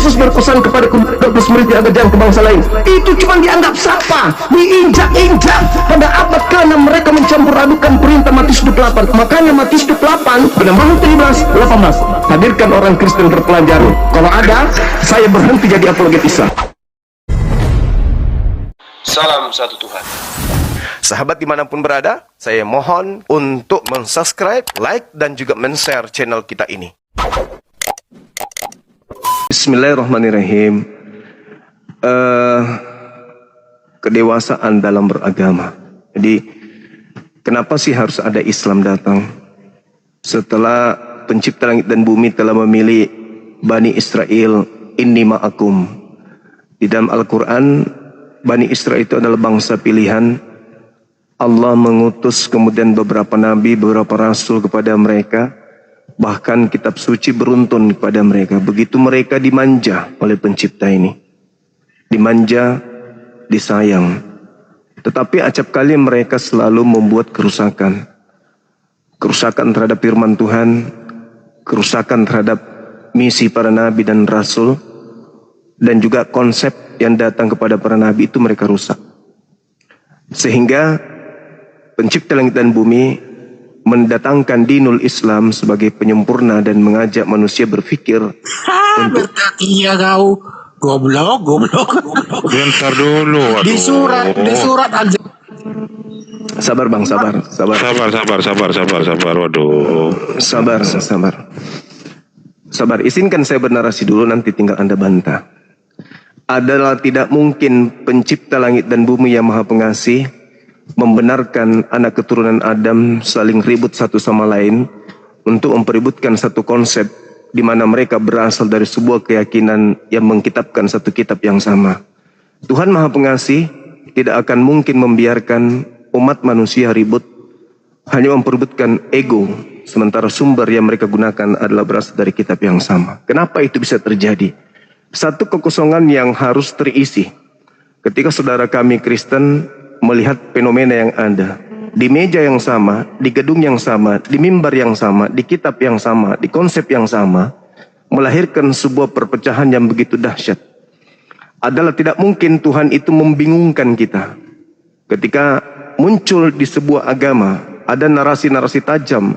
Yesus berpesan kepada 12 murid agar jangan ke bangsa lain. Itu cuma dianggap sapa, diinjak-injak. Pada abad ke-6 mereka mencampur adukan perintah Matius 28. Makanya Matius 28 Penambahan 17-18 hadirkan orang Kristen terpelajar. Kalau ada, saya berhenti jadi apologet Isa. Salam satu Tuhan. Sahabat dimanapun berada, saya mohon untuk mensubscribe, like, dan juga men-share channel kita ini. Bismillahirrahmanirrahim. Kedewasaan dalam beragama. Jadi, kenapa sih harus ada Islam datang? Setelah pencipta langit dan bumi telah memilih Bani Israel, inni ma'akum. Di dalam Al-Quran, Bani Israel itu adalah bangsa pilihan. Allah mengutus kemudian beberapa nabi, beberapa rasul kepada mereka. Bahkan kitab suci beruntun kepada mereka. Begitu mereka dimanja oleh pencipta ini. Dimanja, disayang. Tetapi acap kali mereka selalu membuat kerusakan. Kerusakan terhadap firman Tuhan. Kerusakan terhadap misi para nabi dan rasul. Dan juga konsep yang datang kepada para nabi itu mereka rusak. Sehingga pencipta langit dan bumi mendatangkan dinul Islam sebagai penyempurna dan mengajak manusia berpikir untuk iya kau goblok. Bentar dulu. Di surat aja. sabar bang, sabar. Waduh. Sabar. Izinkan saya bernarasi dulu, nanti tinggal Anda bantah. Adalah tidak mungkin pencipta langit dan bumi yang maha pengasih membenarkan anak keturunan Adam saling ribut satu sama lain untuk memperebutkan satu konsep di mana mereka berasal dari sebuah keyakinan yang mengkitabkan satu kitab yang sama. Tuhan Maha Pengasih tidak akan mungkin membiarkan umat manusia ribut hanya memperebutkan ego, sementara sumber yang mereka gunakan adalah berasal dari kitab yang sama. Kenapa itu bisa terjadi? Satu kekosongan yang harus terisi. Ketika saudara kami Kristen melihat fenomena yang ada di meja yang sama, di gedung yang sama, di mimbar yang sama, di kitab yang sama, di konsep yang sama, melahirkan sebuah perpecahan yang begitu dahsyat. Adalah tidak mungkin Tuhan itu membingungkan kita. Ketika muncul di sebuah agama, ada narasi-narasi tajam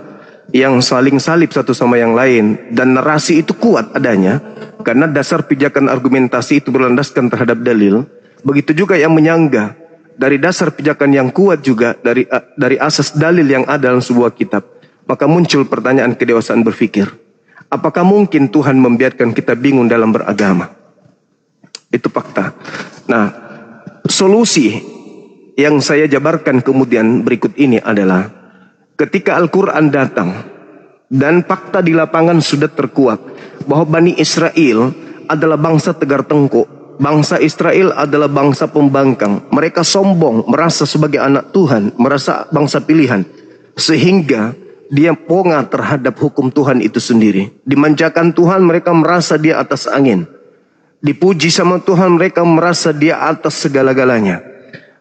yang saling salib satu sama yang lain, dan narasi itu kuat adanya karena dasar pijakan argumentasi itu berlandaskan terhadap dalil. Begitu juga yang menyangga dari dasar pijakan yang kuat juga dari asas dalil yang ada dalam sebuah kitab. Maka muncul pertanyaan kedewasaan berpikir. Apakah mungkin Tuhan membiarkan kita bingung dalam beragama? Itu fakta. Nah, solusi yang saya jabarkan kemudian berikut ini adalah ketika Al-Quran datang dan fakta di lapangan sudah terkuak bahwa Bani Israel adalah bangsa tegar tengkuk. Bangsa Israel adalah bangsa pembangkang. Mereka sombong, merasa sebagai anak Tuhan, merasa bangsa pilihan. Sehingga dia pongah terhadap hukum Tuhan itu sendiri. Dimanjakan Tuhan, mereka merasa dia atas angin. Dipuji sama Tuhan, mereka merasa dia atas segala-galanya.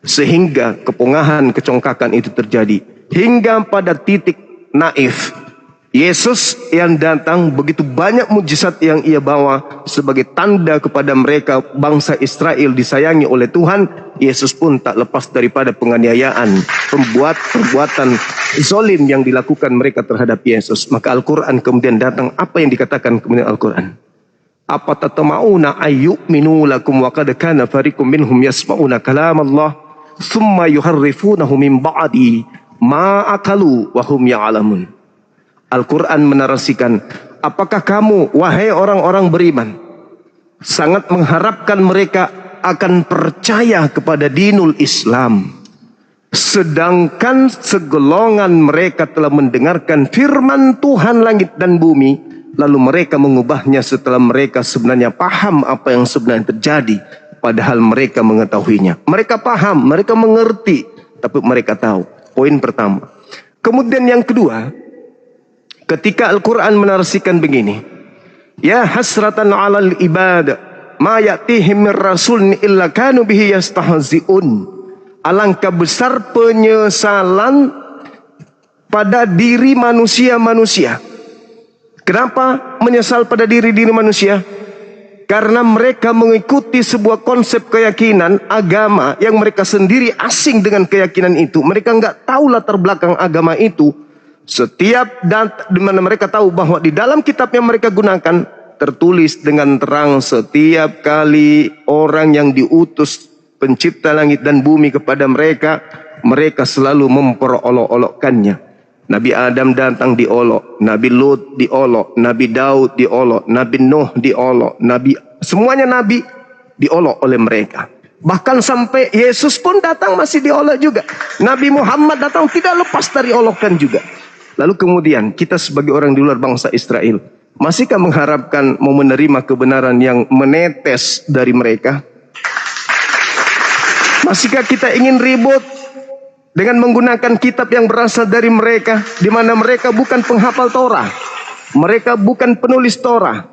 Sehingga kepongahan, kecongkakan itu terjadi. Hingga pada titik naif. Yesus yang datang, begitu banyak mujizat yang ia bawa sebagai tanda kepada mereka bangsa Israel disayangi oleh Tuhan. Yesus pun tak lepas daripada penganiayaan, perbuatan zolim yang dilakukan mereka terhadap Yesus. Maka Al-Quran kemudian datang. Apa yang dikatakan kemudian Al-Quran? Apa tatama'una ayyu'minu lakum wa qad kana fariqum minhum yasma'una kalam Allah thumma yuharrifunahu min ba'di ma akalu wa hum ya'lamun. Al-Quran menarasikan, apakah kamu, wahai orang-orang beriman, sangat mengharapkan mereka akan percaya kepada dinul Islam, sedangkan segolongan mereka telah mendengarkan firman Tuhan langit dan bumi, lalu mereka mengubahnya setelah mereka sebenarnya paham apa yang sebenarnya terjadi, padahal mereka mengetahuinya. Mereka paham, mereka mengerti, tapi mereka tahu. Poin pertama. Kemudian yang kedua, ketika Al-Quran menarasikan begini, ya hasratan alal ibad ma ya'tihim min rasulin illa kanu bihi yastahzi'un. Alangkah besar penyesalan pada diri manusia-manusia. Kenapa menyesal pada diri manusia? Karena mereka mengikuti sebuah konsep keyakinan agama yang mereka sendiri asing dengan keyakinan itu. Mereka nggak tahu latar belakang agama itu. Setiap di mana mereka tahu bahwa di dalam kitab yang mereka gunakan tertulis dengan terang setiap kali orang yang diutus pencipta langit dan bumi kepada mereka, mereka selalu memperolok-olokkannya. Nabi Adam datang diolok, Nabi Lut diolok, Nabi Daud diolok, Nabi Nuh diolok, semuanya Nabi diolok oleh mereka. Bahkan sampai Yesus pun datang masih diolok juga. Nabi Muhammad datang tidak lepas dari olokan juga. Lalu kemudian kita sebagai orang di luar bangsa Israel, masihkah mengharapkan mau menerima kebenaran yang menetes dari mereka? Masihkah kita ingin ribut dengan menggunakan kitab yang berasal dari mereka, di mana mereka bukan penghafal Torah, mereka bukan penulis Torah,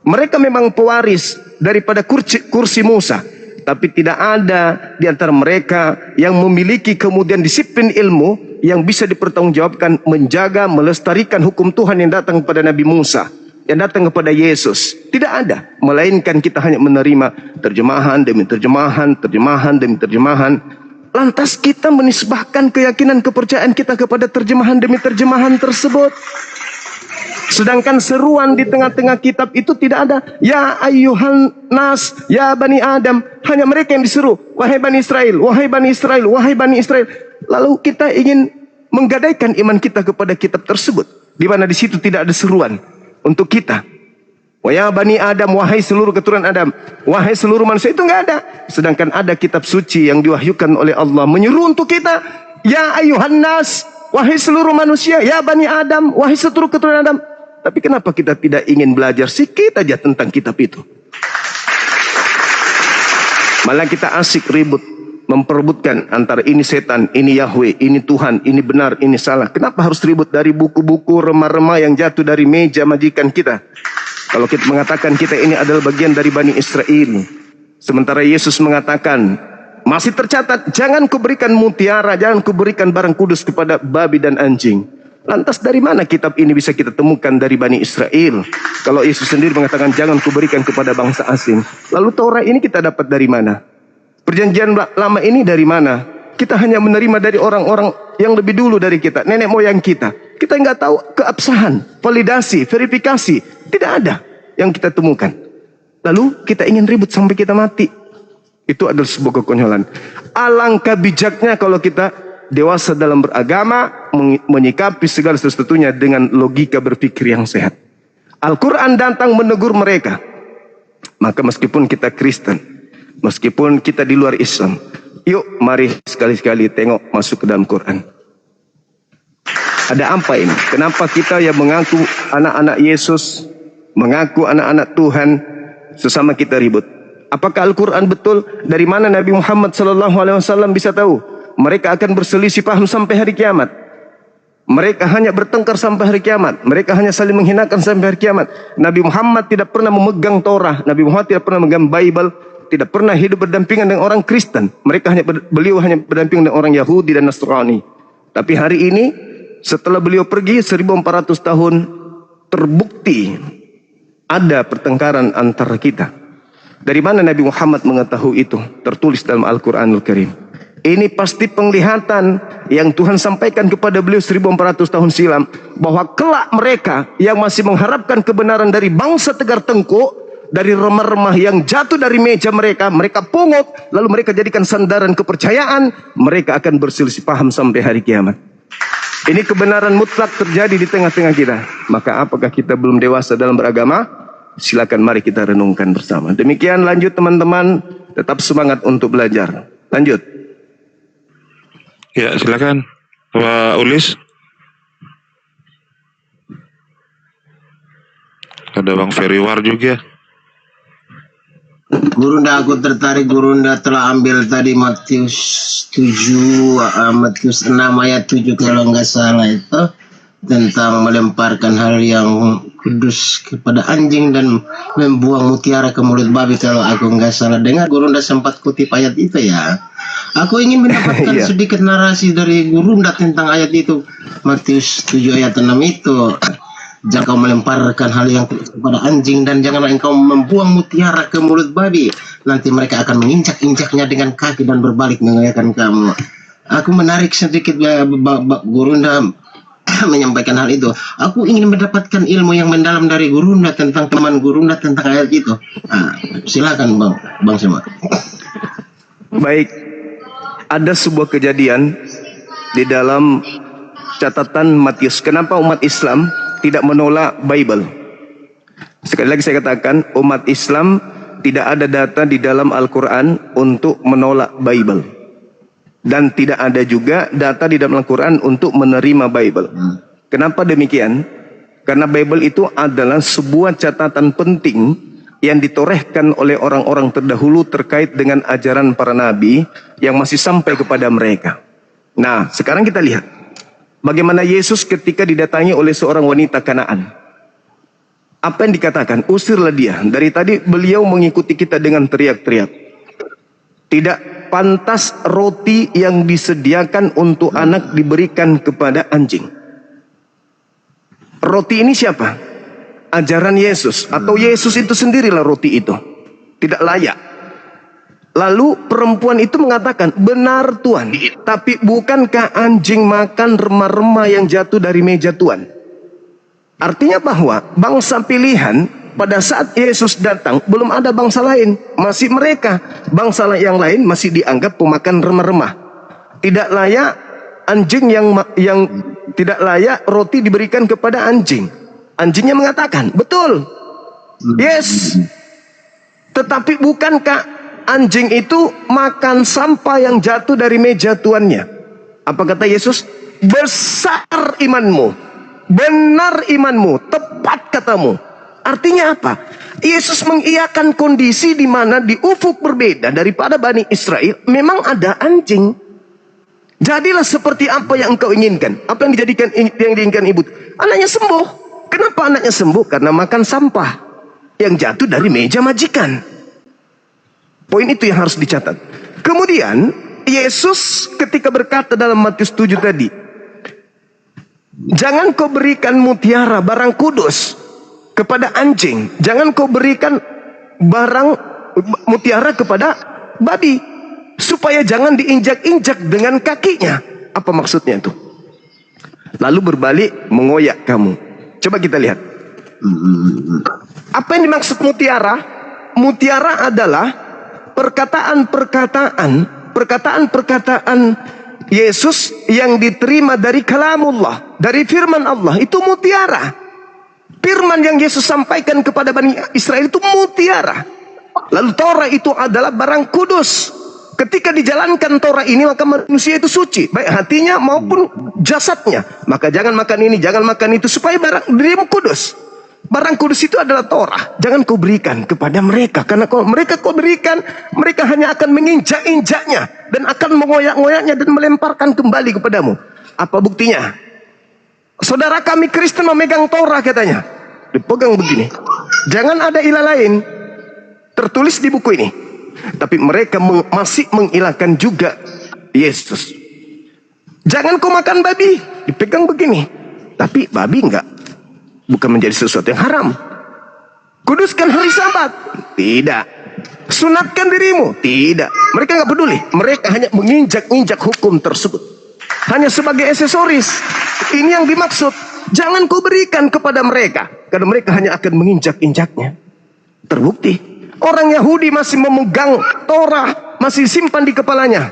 mereka memang pewaris daripada kursi Musa, tapi tidak ada di antara mereka yang memiliki kemudian disiplin ilmu yang bisa dipertanggungjawabkan menjaga, melestarikan hukum Tuhan yang datang kepada Nabi Musa, yang datang kepada Yesus. Tidak ada, melainkan kita hanya menerima terjemahan demi terjemahan, terjemahan demi terjemahan. Lantas kita menisbahkan keyakinan kepercayaan kita kepada terjemahan demi terjemahan tersebut. Sedangkan seruan di tengah-tengah kitab itu tidak ada. Ya ayyuhan nas, ya bani Adam. Hanya mereka yang diseru. Wahai bani Israel, wahai bani Israel, wahai bani Israel. Lalu kita ingin menggadaikan iman kita kepada kitab tersebut, di mana di situ tidak ada seruan untuk kita. Wahai bani Adam, wahai seluruh keturunan Adam, wahai seluruh manusia, itu nggak ada. Sedangkan ada kitab suci yang diwahyukan oleh Allah menyuruh untuk kita. Ya ayyuhan nas, wahai seluruh manusia, ya bani Adam, wahai seluruh keturunan Adam. Tapi kenapa kita tidak ingin belajar sedikit aja tentang kitab itu? Malah kita asik ribut, memperebutkan antara ini setan, ini Yahweh, ini Tuhan, ini benar, ini salah. Kenapa harus ribut dari buku-buku remah-remah yang jatuh dari meja majikan kita? Kalau kita mengatakan kita ini adalah bagian dari Bani Israel. Sementara Yesus mengatakan, masih tercatat, jangan kuberikan mutiara, jangan kuberikan barang kudus kepada babi dan anjing. Lantas dari mana kitab ini bisa kita temukan dari Bani Israel? Kalau Yesus sendiri mengatakan jangan kuberikan kepada bangsa asing. Lalu Taurat ini kita dapat dari mana? Perjanjian lama ini dari mana? Kita hanya menerima dari orang-orang yang lebih dulu dari kita, nenek moyang kita. Kita nggak tahu keabsahan, validasi, verifikasi. Tidak ada yang kita temukan. Lalu kita ingin ribut sampai kita mati. Itu adalah sebuah kekonyolan. Alangkah bijaknya kalau kita dewasa dalam beragama, menyikapi segala sesuatunya dengan logika berpikir yang sehat. Al-Quran datang menegur mereka. Maka meskipun kita Kristen, meskipun kita di luar Islam, yuk mari sekali-sekali tengok masuk ke dalam Quran. Ada apa ini? Kenapa kita yang mengaku anak-anak Yesus, mengaku anak-anak Tuhan, sesama kita ribut? Apakah Al-Quran betul? Dari mana Nabi Muhammad SAW bisa tahu? Mereka akan berselisih paham sampai hari kiamat. Mereka hanya bertengkar sampai hari kiamat. Mereka hanya saling menghinakan sampai hari kiamat. Nabi Muhammad tidak pernah memegang Torah. Nabi Muhammad tidak pernah memegang Bible. Tidak pernah hidup berdampingan dengan orang Kristen. Beliau hanya berdampingan dengan orang Yahudi dan Nasrani. Tapi hari ini, setelah beliau pergi 1400 tahun, terbukti ada pertengkaran antara kita. Dari mana Nabi Muhammad mengetahui itu? Tertulis dalam Al-Quranul Karim. Ini pasti penglihatan yang Tuhan sampaikan kepada beliau 1400 tahun silam, bahwa kelak mereka yang masih mengharapkan kebenaran dari bangsa Tegar Tengkuk, dari remah-remah yang jatuh dari meja mereka, mereka pungut, lalu mereka jadikan sandaran kepercayaan, mereka akan berselisih paham sampai hari kiamat. Ini kebenaran mutlak terjadi di tengah-tengah kita. Maka apakah kita belum dewasa dalam beragama? Silakan mari kita renungkan bersama. Demikian, lanjut teman-teman, tetap semangat untuk belajar. Lanjut. Ya, silakan Pak Ulis. Ada Bang Feriwar juga. Gurunda, aku tertarik. Gurunda telah ambil tadi Matius 7, Matius 6 ayat 7 kalau nggak salah, itu tentang melemparkan hal yang kudus kepada anjing dan membuang mutiara ke mulut babi, kalau aku nggak salah dengar. Gurunda sempat kutip ayat itu ya. Aku ingin mendapatkan sedikit narasi dari Gurunda tentang ayat itu, Matius 7 ayat 6 itu. Jangan kau melemparkan hal yang kepada anjing, dan janganlah engkau membuang mutiara ke mulut babi. Nanti mereka akan menginjak-injaknya dengan kaki dan berbalik mengoyakkan kamu. Aku menarik sedikit Gurunda menyampaikan hal itu. Aku ingin mendapatkan ilmu yang mendalam dari Gurunda tentang teman Gurunda tentang ayat itu. Silakan Bang Sema. Baik, ada sebuah kejadian di dalam catatan Matius. Kenapa umat Islam tidak menolak Bible? Sekali lagi saya katakan, umat Islam tidak ada data di dalam Al-Quran untuk menolak Bible. Dan tidak ada juga data di dalam Al-Quran untuk menerima Bible. Kenapa demikian? Karena Bible itu adalah sebuah catatan penting yang ditorehkan oleh orang-orang terdahulu terkait dengan ajaran para nabi yang masih sampai kepada mereka. Nah, sekarang kita lihat bagaimana Yesus ketika didatangi oleh seorang wanita Kanaan. Apa yang dikatakan? Usirlah dia. Dari tadi beliau mengikuti kita dengan teriak-teriak. Tidak pantas roti yang disediakan untuk anak diberikan kepada anjing. Roti ini siapa? Ajaran Yesus. Atau Yesus itu sendirilah roti itu. Tidak layak. Lalu perempuan itu mengatakan, benar Tuhan, tapi bukankah anjing makan remah-remah yang jatuh dari meja Tuhan? Artinya bahwa bangsa pilihan pada saat Yesus datang belum ada bangsa lain, masih mereka. Bangsa yang lain masih dianggap pemakan remah-remah. Tidak layak anjing yang tidak layak roti diberikan kepada anjing. Anjingnya mengatakan, betul, yes, tetapi bukankah anjing itu makan sampah yang jatuh dari meja tuannya? Apa kata Yesus? Besar imanmu, benar imanmu, tepat katamu. Artinya apa? Yesus mengiyakan kondisi di mana di ufuk berbeda daripada Bani Israel memang ada anjing. Jadilah seperti apa yang engkau inginkan. Apa yang diinginkan ibu? Anaknya sembuh. Kenapa anaknya sembuh? Karena makan sampah yang jatuh dari meja majikan. Poin itu yang harus dicatat. Kemudian Yesus ketika berkata dalam Matius 7 tadi, jangan kau berikan mutiara barang kudus kepada anjing, jangan kau berikan barang mutiara kepada babi, supaya jangan diinjak-injak dengan kakinya. Apa maksudnya itu? Lalu berbalik mengoyak kamu. Coba kita lihat. Apa yang dimaksud mutiara? Mutiara adalah perkataan-perkataan Yesus yang diterima dari kalamullah, dari firman Allah. Itu mutiara. Firman yang Yesus sampaikan kepada Bani Israel itu mutiara. Lalu Torah itu adalah barang kudus. Ketika dijalankan Torah ini, maka manusia itu suci, baik hatinya maupun jasadnya. Maka jangan makan ini, jangan makan itu, supaya barang dirimu kudus. Barang kudus itu adalah Torah. Jangan kau berikan kepada mereka, karena kalau mereka kau berikan, mereka hanya akan menginjak-injaknya dan akan mengoyak-ngoyaknya dan melemparkan kembali kepadamu. Apa buktinya? Saudara kami Kristen memegang Torah, katanya. Dipegang begini. Jangan ada ilah lain. Tertulis di buku ini. Tapi mereka masih mengilahkan juga Yesus. Jangan kau makan babi. Dipegang begini. Tapi babi enggak. Bukan menjadi sesuatu yang haram. Kuduskan hari Sabat. Tidak. Sunatkan dirimu. Tidak. Mereka enggak peduli. Mereka hanya menginjak-injak hukum tersebut. Hanya sebagai aksesoris. Ini yang dimaksud. Jangan kau berikan kepada mereka. Karena mereka hanya akan menginjak-injaknya. Terbukti. Orang Yahudi masih memegang Torah. Masih simpan di kepalanya.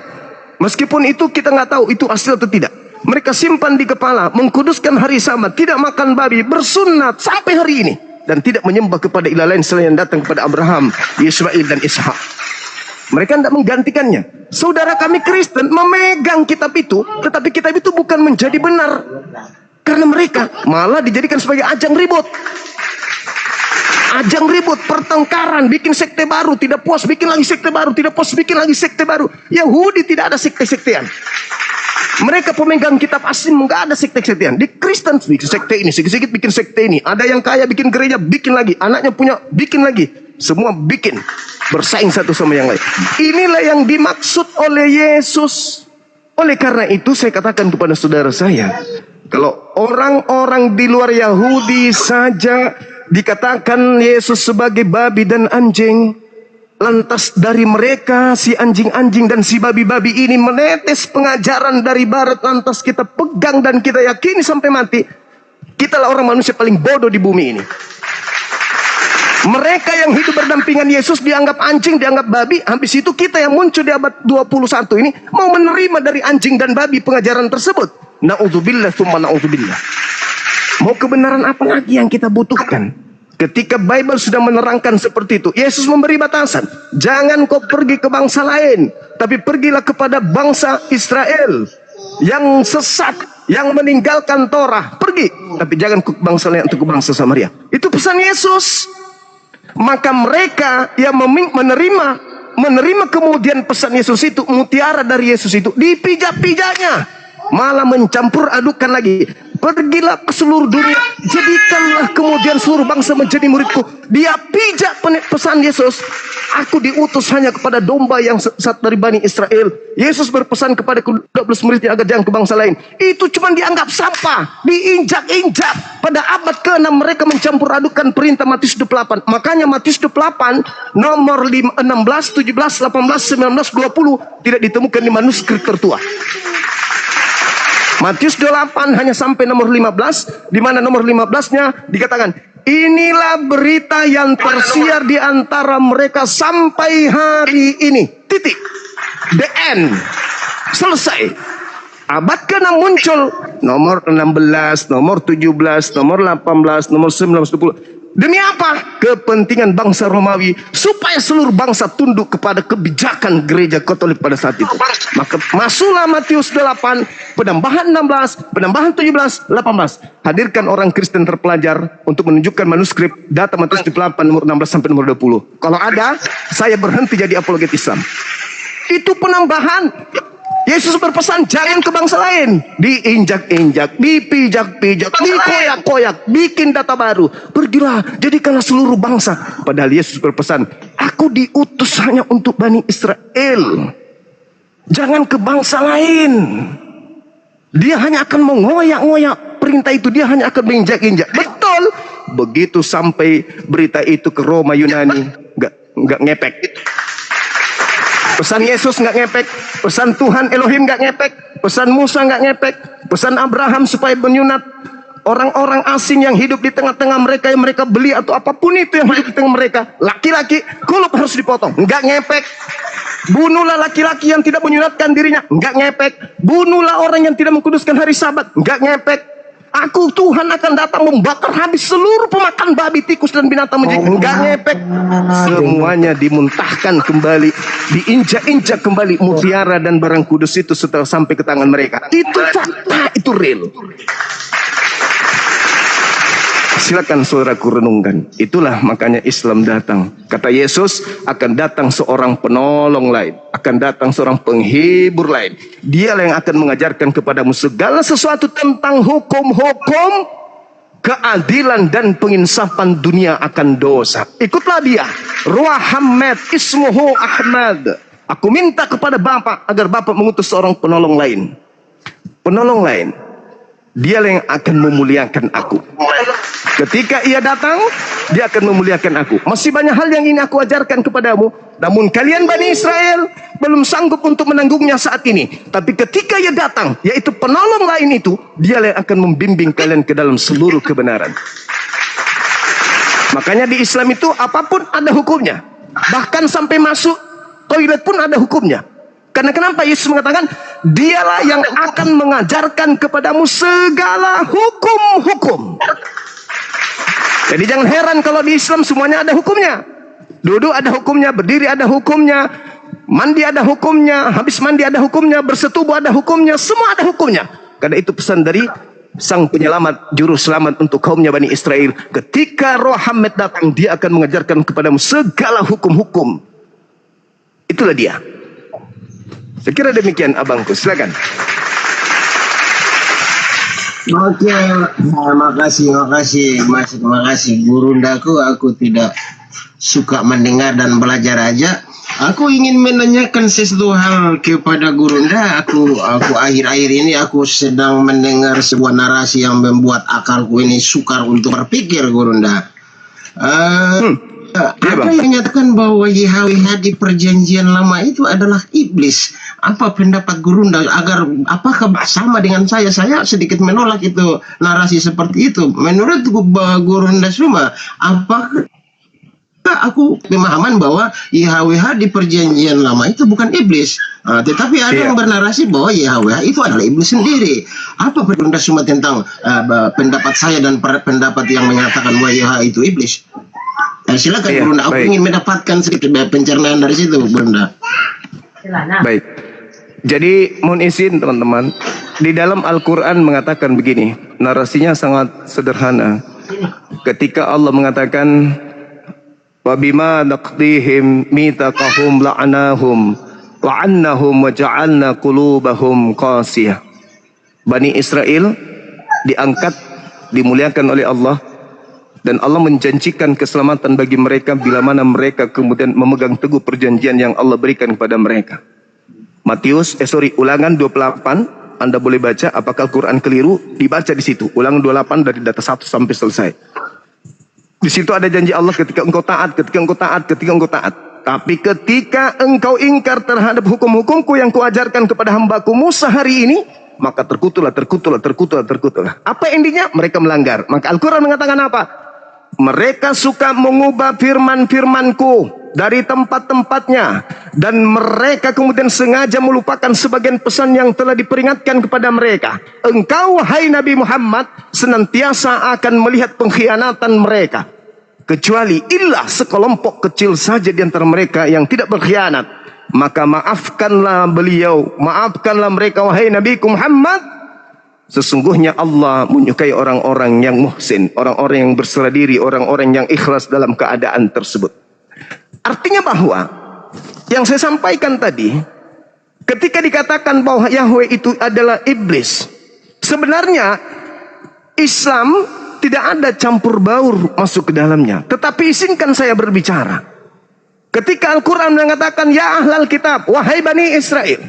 Meskipun itu kita nggak tahu itu asli atau tidak. Mereka simpan di kepala. Mengkuduskan hari Sabat. Tidak makan babi. Bersunat sampai hari ini. Dan tidak menyembah kepada ilah lain selain yang datang kepada Abraham, Ismail dan Ishak. Mereka tidak menggantikannya. Saudara kami Kristen memegang kitab itu. Tetapi kitab itu bukan menjadi benar. Karena mereka malah dijadikan sebagai ajang ribut. Ajang ribut, pertengkaran, bikin sekte baru, tidak puas bikin lagi sekte baru, tidak puas bikin lagi sekte baru. Yahudi tidak ada sekte-sektean. Mereka pemegang kitab asli, enggak ada sekte-sektean. Di Kristen bikin sekte ini, sedikit-sedikit bikin sekte ini. Ada yang kaya bikin gereja, bikin lagi. Anaknya punya, bikin lagi. Semua bikin, bersaing satu sama yang lain. Inilah yang dimaksud oleh Yesus. Oleh karena itu saya katakan kepada saudara saya, Kalau orang-orang di luar Yahudi saja dikatakan Yesus sebagai babi dan anjing, lantas dari mereka si anjing-anjing dan si babi-babi ini menetes pengajaran dari barat, lantas kita pegang dan kita yakini sampai mati, kitalah orang manusia paling bodoh di bumi ini. Mereka yang hidup berdampingan Yesus dianggap anjing, dianggap babi. Habis itu kita yang muncul di abad 21 ini mau menerima dari anjing dan babi pengajaran tersebut. Na'udzubillah tsumma na'udzubillah. Mau kebenaran apa lagi yang kita butuhkan? Ketika Bible sudah menerangkan seperti itu, Yesus memberi batasan. Jangan kau pergi ke bangsa lain, tapi pergilah kepada bangsa Israel yang sesat, yang meninggalkan Torah. Pergi, tapi jangan ke bangsa lain, untuk ke bangsa Samaria. Itu pesan Yesus. Maka mereka yang menerima kemudian pesan Yesus itu, mutiara dari Yesus itu, dipijak-pijaknya, malah mencampur adukan lagi. Pergilah ke seluruh dunia, jadikanlah kemudian seluruh bangsa menjadi muridku. Dia pijak pesan Yesus. Aku diutus hanya kepada domba yang sesat dari Bani Israel. Yesus berpesan kepada 12 muridnya agar jangan ke bangsa lain. Itu cuma dianggap sampah, diinjak-injak. Pada abad ke-6 mereka mencampur adukan perintah Matius 28. Makanya Matius 28 nomor 16, 17, 18, 19, 20 tidak ditemukan di manuskrip tertua. Matius 28 hanya sampai nomor 15, di mana nomor 15-nya dikatakan, inilah berita yang tersiar di antara mereka sampai hari ini. Titik. The end. Selesai. Abad ke-6 muncul nomor 16, nomor 17, nomor 18, nomor 19, 20. Demi apa? Kepentingan bangsa Romawi, supaya seluruh bangsa tunduk kepada kebijakan gereja Katolik pada saat itu. Maka masuklah Matius 8, penambahan 16, penambahan 17, 18. Hadirkan orang Kristen terpelajar untuk menunjukkan manuskrip data Matius 8 nomor 16 sampai nomor 20. Kalau ada, saya berhenti jadi apologet Islam. Itu penambahan. Yesus berpesan jangan ke bangsa lain. Diinjak-injak, dipijak-pijak, dikoyak-koyak, bikin data baru. Pergilah, jadikanlah seluruh bangsa. Padahal Yesus berpesan, aku diutus hanya untuk Bani Israel. Jangan ke bangsa lain. Dia hanya akan mengoyak-ngoyak perintah itu. Dia hanya akan menginjak-injak. Betul. Begitu sampai berita itu ke Roma Yunani, nggak ngepek. Pesan Yesus nggak ngepek, pesan Tuhan Elohim nggak ngepek, pesan Musa nggak ngepek, pesan Abraham supaya menyunat orang-orang asing yang hidup di tengah-tengah mereka yang mereka beli atau apapun itu yang hidup di tengah mereka, laki-laki kulub harus dipotong, nggak ngepek. Bunuhlah laki-laki yang tidak menyunatkan dirinya, nggak ngepek. Bunuhlah orang yang tidak mengkuduskan hari Sabat, nggak ngepek. Aku Tuhan akan datang membakar habis seluruh pemakan babi, tikus dan binatang menjadi enggak ngepek. Semuanya dimuntahkan kembali, diinjak-injak kembali mutiara dan barang kudus itu setelah sampai ke tangan mereka. Itu fakta, itu real. Silakan saudaraku renungkan. Itulah makanya Islam datang. Kata Yesus, akan datang seorang penolong lain, akan datang seorang penghibur lain. Dialah yang akan mengajarkan kepadamu segala sesuatu tentang hukum-hukum, keadilan dan penginsafan dunia akan dosa. Ikutlah dia. Ruah Hamad ismuhu Ahmad. Aku minta kepada Bapa agar Bapa mengutus seorang penolong lain. Penolong lain. Dialah yang akan memuliakan aku. Ketika ia datang, dia akan memuliakan aku. Masih banyak hal yang ingin aku ajarkan kepadamu. Namun kalian Bani Israel belum sanggup untuk menanggungnya saat ini. Tapi ketika ia datang, yaitu penolong lain itu, dia yang akan membimbing kalian ke dalam seluruh kebenaran. Makanya di Islam itu apapun ada hukumnya. Bahkan sampai masuk toilet pun ada hukumnya. Karena kenapa Yesus mengatakan, dialah yang akan mengajarkan kepadamu segala hukum-hukum. Jadi jangan heran kalau di Islam semuanya ada hukumnya. Duduk ada hukumnya, berdiri ada hukumnya, mandi ada hukumnya, habis mandi ada hukumnya, bersetubuh ada hukumnya, semua ada hukumnya. Karena itu pesan dari sang penyelamat, juru selamat untuk kaumnya Bani Israel. Ketika Roh Hamad datang, dia akan mengajarkan kepadamu segala hukum-hukum. Itulah dia. Saya kira demikian abangku, silakan. Oke, makasih Gurundaku. Aku tidak suka mendengar dan belajar aja. Aku ingin menanyakan sesuatu hal kepada Gurunda. Aku akhir-akhir ini aku sedang mendengar sebuah narasi yang membuat akalku ini sukar untuk berpikir, Gurunda. Ada yang menyatakan bahwa YHWH di perjanjian lama itu adalah iblis. Apa pendapat Gurunda? Apakah sama dengan saya? Saya sedikit menolak itu narasi seperti itu. Menurut Gurunda semua, apakah aku pemahaman bahwa YHWH di perjanjian lama itu bukan iblis, tetapi ada yang bernarasi bahwa YHWH itu adalah iblis sendiri. Apa Gurunda semua tentang pendapat saya dan pendapat yang menyatakan bahwa YHWH itu iblis? Silakan Gurunda, aku ingin mendapatkan sedikit pencernaan dari situ, Gurunda. Baik. Jadi mohon izin teman-teman, di dalam Al-Quran mengatakan begini, narasinya sangat sederhana. Ketika Allah mengatakan وَبِمَا نَقْضِيهِمْ مِيثَاقَهُمْ لَعَنَاهُمْ وَعَنَّهُمْ وَجَعَلْنَا قُلُوبَهُمْ قَاسِيَةً. Bani Israel diangkat, dimuliakan oleh Allah, dan Allah menjanjikan keselamatan bagi mereka bila mana mereka kemudian memegang teguh perjanjian yang Allah berikan kepada mereka. Ulangan 28, Anda boleh baca, apakah Al-Quran keliru, dibaca di situ. Ulangan 28 dari data 1 sampai selesai. Di situ ada janji Allah ketika engkau taat, ketika engkau taat, ketika engkau taat. Tapi ketika engkau ingkar terhadap hukum-hukumku yang kuajarkan kepada hambaku Musa hari ini, maka terkutuklah. Apa intinya? Mereka melanggar. Maka Al-Quran mengatakan apa? Mereka suka mengubah firman-firmanku dari tempat-tempatnya, dan mereka kemudian sengaja melupakan sebagian pesan yang telah diperingatkan kepada mereka. Engkau, hai Nabi Muhammad, senantiasa akan melihat pengkhianatan mereka, kecuali sekelompok kecil saja di antara mereka yang tidak berkhianat. Maka maafkanlah beliau, maafkanlah mereka, wahai Nabi Muhammad. Sesungguhnya Allah menyukai orang-orang yang muhsin, orang-orang yang berserah diri, orang-orang yang ikhlas dalam keadaan tersebut. Artinya bahwa yang saya sampaikan tadi, ketika dikatakan bahwa Yahweh itu adalah iblis, sebenarnya Islam tidak ada campur baur masuk ke dalamnya. Tetapi izinkan saya berbicara. Ketika Al-Quran mengatakan, ya ahlal kitab, wahai Bani Israel,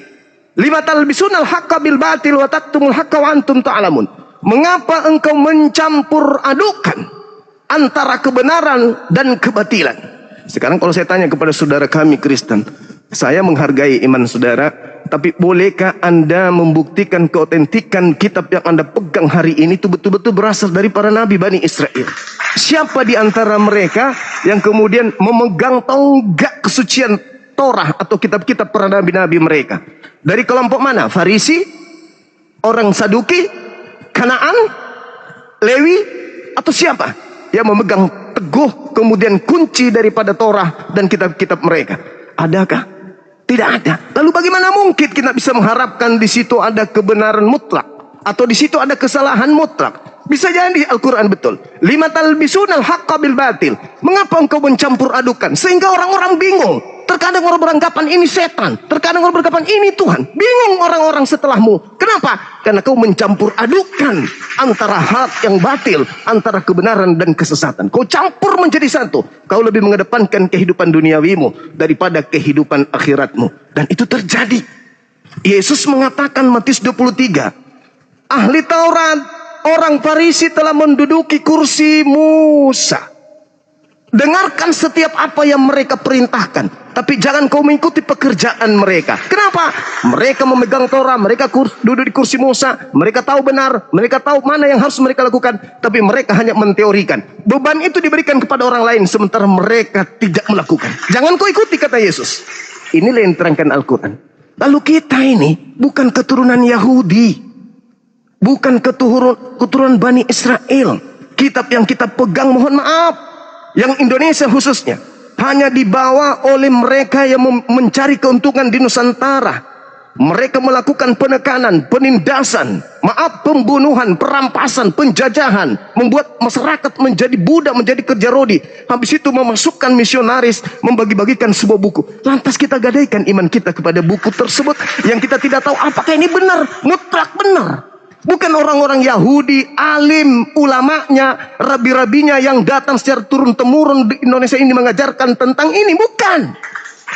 lima talbisunal haqqa bil batil wa taktumul haqqa wa antum ta'lamun. Mengapa engkau mencampur adukan antara kebenaran dan kebatilan? Sekarang kalau saya tanya kepada saudara kami Kristen, saya menghargai iman saudara, tapi bolehkah Anda membuktikan keotentikan kitab yang Anda pegang hari ini itu betul-betul berasal dari para nabi Bani Israel? Siapa di antara mereka yang kemudian memegang tonggak kesucian Torah atau kitab-kitab para nabi-nabi mereka? Dari kelompok mana? Farisi, orang Saduki, Kanaan, Lewi, atau siapa yang memegang teguh kemudian kunci daripada Torah dan kitab-kitab mereka? Adakah? Tidak ada. Lalu bagaimana mungkin kita bisa mengharapkan di situ ada kebenaran mutlak atau di situ ada kesalahan mutlak? Bisa jadi Al-Quran betul. Lima talbisunal haqqa bil batil. Mengapa engkau mencampur adukan sehingga orang-orang bingung? Terkadang orang beranggapan ini setan, terkadang orang beranggapan ini Tuhan. Bingung orang-orang setelahmu. Kenapa? Karena kau mencampur adukan antara hak yang batil, antara kebenaran dan kesesatan. Kau campur menjadi satu. Kau lebih mengedepankan kehidupan duniawimu daripada kehidupan akhiratmu. Dan itu terjadi. Yesus mengatakan Matius 23, ahli Taurat, orang Farisi telah menduduki kursi Musa. Dengarkan setiap apa yang mereka perintahkan, tapi jangan kau mengikuti pekerjaan mereka. Kenapa? Mereka memegang Torah, mereka duduk di kursi Musa, mereka tahu benar, mereka tahu mana yang harus mereka lakukan, tapi mereka hanya menteorikan. Beban itu diberikan kepada orang lain, sementara mereka tidak melakukan. Jangan kau ikuti, kata Yesus. Inilah yang diterangkan Al-Quran. Lalu kita ini bukan keturunan Yahudi, bukan keturunan Bani Israel. Kitab yang kita pegang, mohon maaf, yang Indonesia khususnya, hanya dibawa oleh mereka yang mencari keuntungan di Nusantara. Mereka melakukan penekanan, penindasan, pembunuhan, perampasan, penjajahan, membuat masyarakat menjadi budak, menjadi kerja rodi. Habis itu memasukkan misionaris, membagi-bagikan sebuah buku. Lantas kita gadaikan iman kita kepada buku tersebut yang kita tidak tahu apakah ini benar, mutlak benar. Bukan orang-orang Yahudi, alim, ulamanya, rabi-rabinya yang datang secara turun-temurun di Indonesia ini mengajarkan tentang ini. Bukan.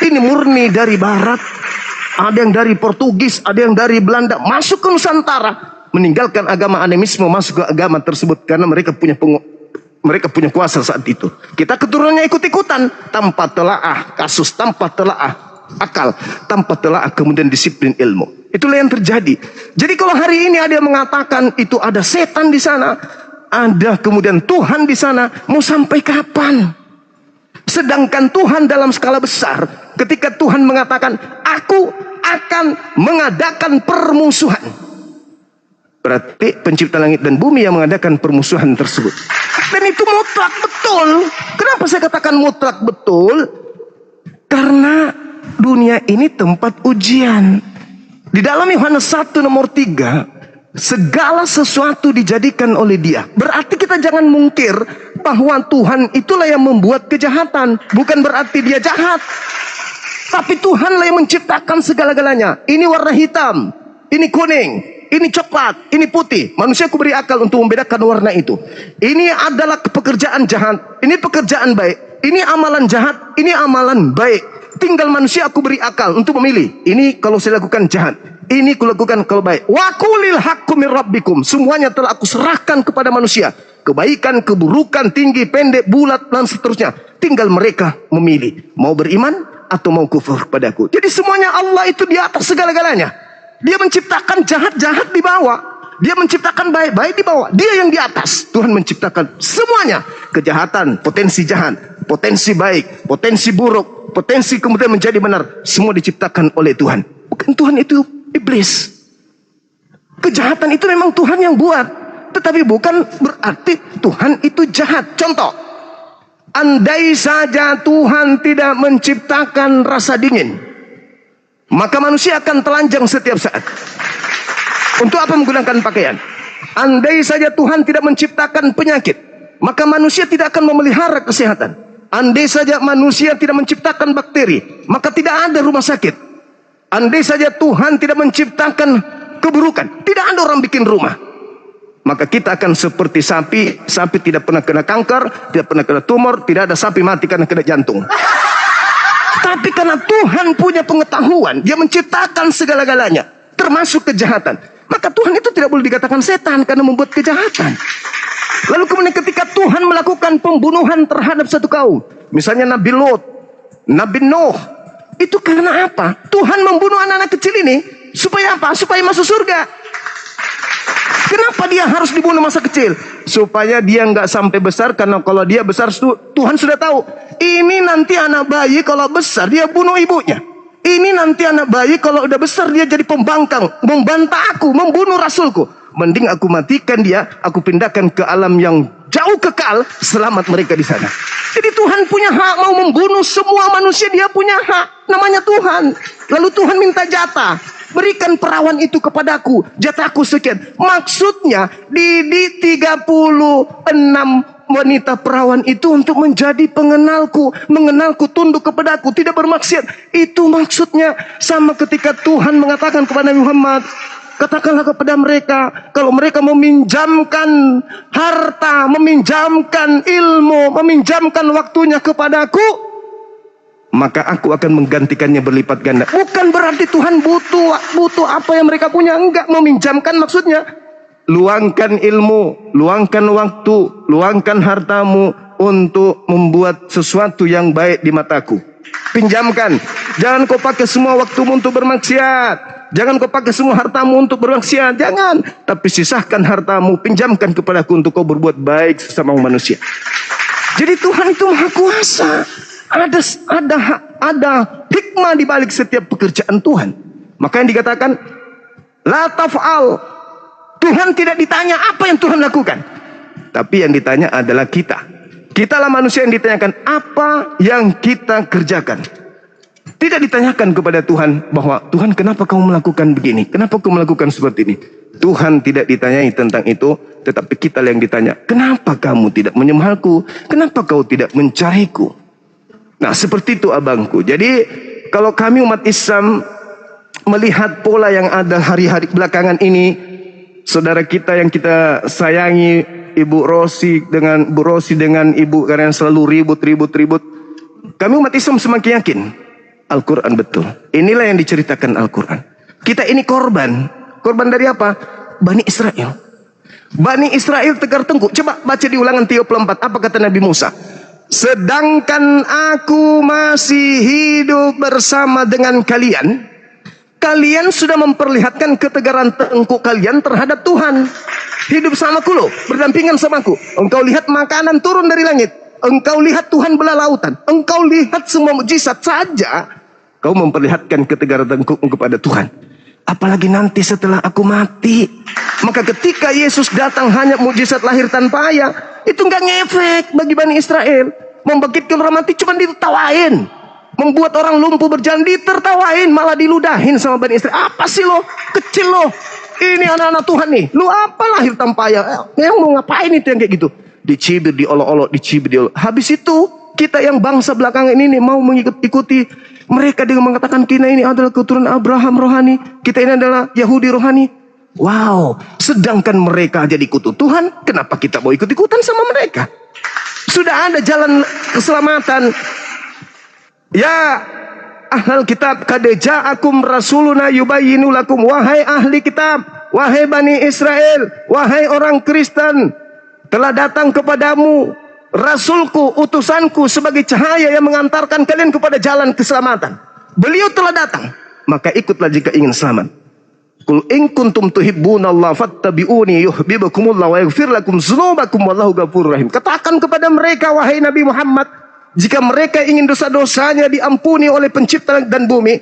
Ini murni dari Barat. Ada yang dari Portugis, ada yang dari Belanda. Masuk ke Nusantara. Meninggalkan agama animisme, masuk ke agama tersebut. Karena mereka punya kuasa saat itu. Kita keturunannya ikut-ikutan. Tanpa telaah kasus, tanpa telaah akal, tanpa telaah kemudian disiplin ilmu. Itulah yang terjadi. Jadi kalau hari ini ada yang mengatakan itu ada setan di sana, ada kemudian Tuhan di sana, mau sampai kapan? Sedangkan Tuhan dalam skala besar, ketika Tuhan mengatakan, aku akan mengadakan permusuhan. Berarti pencipta langit dan bumi yang mengadakan permusuhan tersebut. Dan itu mutlak betul. Kenapa saya katakan mutlak betul? Karena dunia ini tempat ujian. Di dalam Yohanes 1 nomor 3, segala sesuatu dijadikan oleh Dia. Berarti kita jangan mungkir bahwa Tuhan itulah yang membuat kejahatan. Bukan berarti Dia jahat. Tapi Tuhanlah yang menciptakan segala-galanya. Ini warna hitam, ini kuning, ini coklat, ini putih. Manusia aku beri akal untuk membedakan warna itu. Ini adalah pekerjaan jahat, ini pekerjaan baik. Ini amalan jahat, ini amalan baik. Tinggal manusia aku beri akal untuk memilih. Ini kalau saya lakukan jahat, ini aku lakukan kalau baik. Wa qulil haqqu min rabbikum. Semuanya telah aku serahkan kepada manusia. Kebaikan, keburukan, tinggi, pendek, bulat, dan seterusnya. Tinggal mereka memilih. Mau beriman atau mau kufur padaku. Jadi semuanya Allah itu di atas segala-galanya. Dia menciptakan jahat-jahat di bawah. Dia menciptakan baik-baik di bawah. Dia yang di atas. Tuhan menciptakan semuanya. Kejahatan, potensi jahat, potensi baik, potensi buruk, potensi kemudian menjadi benar. Semua diciptakan oleh Tuhan. Bukan Tuhan itu iblis. Kejahatan itu memang Tuhan yang buat. Tetapi bukan berarti Tuhan itu jahat. Contoh. Andai saja Tuhan tidak menciptakan rasa dingin, maka manusia akan telanjang setiap saat. Untuk apa menggunakan pakaian? Andai saja Tuhan tidak menciptakan penyakit, maka manusia tidak akan memelihara kesehatan. Andai saja manusia tidak menciptakan bakteri, maka tidak ada rumah sakit. Andai saja Tuhan tidak menciptakan keburukan, tidak ada orang bikin rumah. Maka kita akan seperti sapi. Sapi tidak pernah kena kanker, tidak pernah kena tumor, tidak ada sapi mati karena kena jantung. Tapi karena Tuhan punya pengetahuan, Dia menciptakan segala-galanya, termasuk kejahatan. Maka Tuhan itu tidak boleh dikatakan setan karena membuat kejahatan. Lalu kemudian ketika Tuhan melakukan pembunuhan terhadap satu kaum, misalnya Nabi Lot, Nabi Nuh, itu karena apa? Tuhan membunuh anak-anak kecil ini supaya apa? Supaya masuk surga. Kenapa dia harus dibunuh masa kecil? Supaya dia nggak sampai besar, karena kalau dia besar Tuhan sudah tahu. Ini nanti anak bayi kalau besar dia bunuh ibunya. Ini nanti anak bayi kalau udah besar dia jadi pembangkang, membantah aku, membunuh rasulku. Mending aku matikan dia, aku pindahkan ke alam yang jauh kekal, selamat mereka di sana. Jadi Tuhan punya hak mau membunuh semua manusia, Dia punya hak, namanya Tuhan. Lalu Tuhan minta jatah, berikan perawan itu kepadaku, jatahku sekian. Maksudnya didik 36 wanita perawan itu untuk menjadi mengenalku, tunduk kepadaku, tidak bermaksiat. Itu maksudnya. Sama ketika Tuhan mengatakan kepada Muhammad, katakanlah kepada mereka, kalau mereka meminjamkan harta, meminjamkan ilmu, meminjamkan waktunya kepadaku, maka aku akan menggantikannya berlipat ganda. Bukan berarti Tuhan butuh apa yang mereka punya. Enggak, meminjamkan maksudnya luangkan ilmu, luangkan waktu, luangkan hartamu untuk membuat sesuatu yang baik di mataku. Pinjamkan. Jangan kau pakai semua waktumu untuk bermaksiat. Jangan kau pakai semua hartamu untuk bermaksiat. Jangan. Tapi sisahkan hartamu, pinjamkan kepadaku untuk kau berbuat baik sesama manusia. Jadi Tuhan itu Maha Kuasa. Ada hikmah di balik setiap pekerjaan Tuhan. Maka yang dikatakan la taf'al. Tuhan tidak ditanya apa yang Tuhan lakukan, tapi yang ditanya adalah kita. Kitalah manusia yang ditanyakan apa yang kita kerjakan. Tidak ditanyakan kepada Tuhan bahwa Tuhan kenapa kamu melakukan begini, kenapa kamu melakukan seperti ini. Tuhan tidak ditanyai tentang itu, tetapi kita yang ditanya, kenapa kamu tidak menyembahku, kenapa kau tidak mencariku. Nah seperti itu abangku. Jadi kalau kami umat Islam melihat pola yang ada hari-hari belakangan ini, saudara kita yang kita sayangi, Ibu Rosi dengan Ibu karena selalu ribut. Kami umat Islam semakin yakin Al-Quran betul. Inilah yang diceritakan Al-Quran. Kita ini korban dari apa? Bani Israel. Bani Israel tegar tengkuk. Coba baca di Ulangan 34. Apa kata Nabi Musa? Sedangkan aku masih hidup bersama dengan kalian, kalian sudah memperlihatkan ketegaran tengkuk kalian terhadap Tuhan. Hidup sama aku loh, berdampingan sama aku. Engkau lihat makanan turun dari langit, engkau lihat Tuhan belah lautan, engkau lihat semua mukjizat saja, kau memperlihatkan ketegaran tengkukmu kepada Tuhan. Apalagi nanti setelah aku mati. Maka ketika Yesus datang hanya mukjizat lahir tanpa ayah, itu nggak ngefek bagi Bani Israel. Membangkitkan orang mati cuma ditawain. Membuat orang lumpuh berjalan ditertawain, malah diludahin sama Bani Israel. Apa sih lo? Kecil lo. Ini anak-anak Tuhan nih. Lu apa lahir tanpa ayah? Yang mau ngapain itu yang kayak gitu? Dicibir, diolok-olok, diolok. Habis itu kita yang bangsa belakangan ini mau mengikuti mereka dengan mengatakan kita ini adalah keturunan Abraham rohani, kita ini adalah Yahudi rohani. Wow, sedangkan mereka jadi kutu Tuhan, kenapa kita mau ikut-ikutan sama mereka? Sudah ada jalan keselamatan. Ya ahlal kitab, qad ja'akum rasuluna yubayyinu lakum. Wahai ahli kitab, wahai Bani Israel, wahai orang Kristen, telah datang kepadamu Rasulku, utusanku sebagai cahaya yang mengantarkan kalian kepada jalan keselamatan. Beliau telah datang, maka ikutlah jika ingin selamat. Qul in kuntum tuhibbunallaha fattabi'uni yuhibbukumullah wa yaghfir lakum dzunubakum wallahu ghafurur rahim. Katakan kepada mereka, wahai Nabi Muhammad, jika mereka ingin dosa-dosanya diampuni oleh pencipta dan bumi,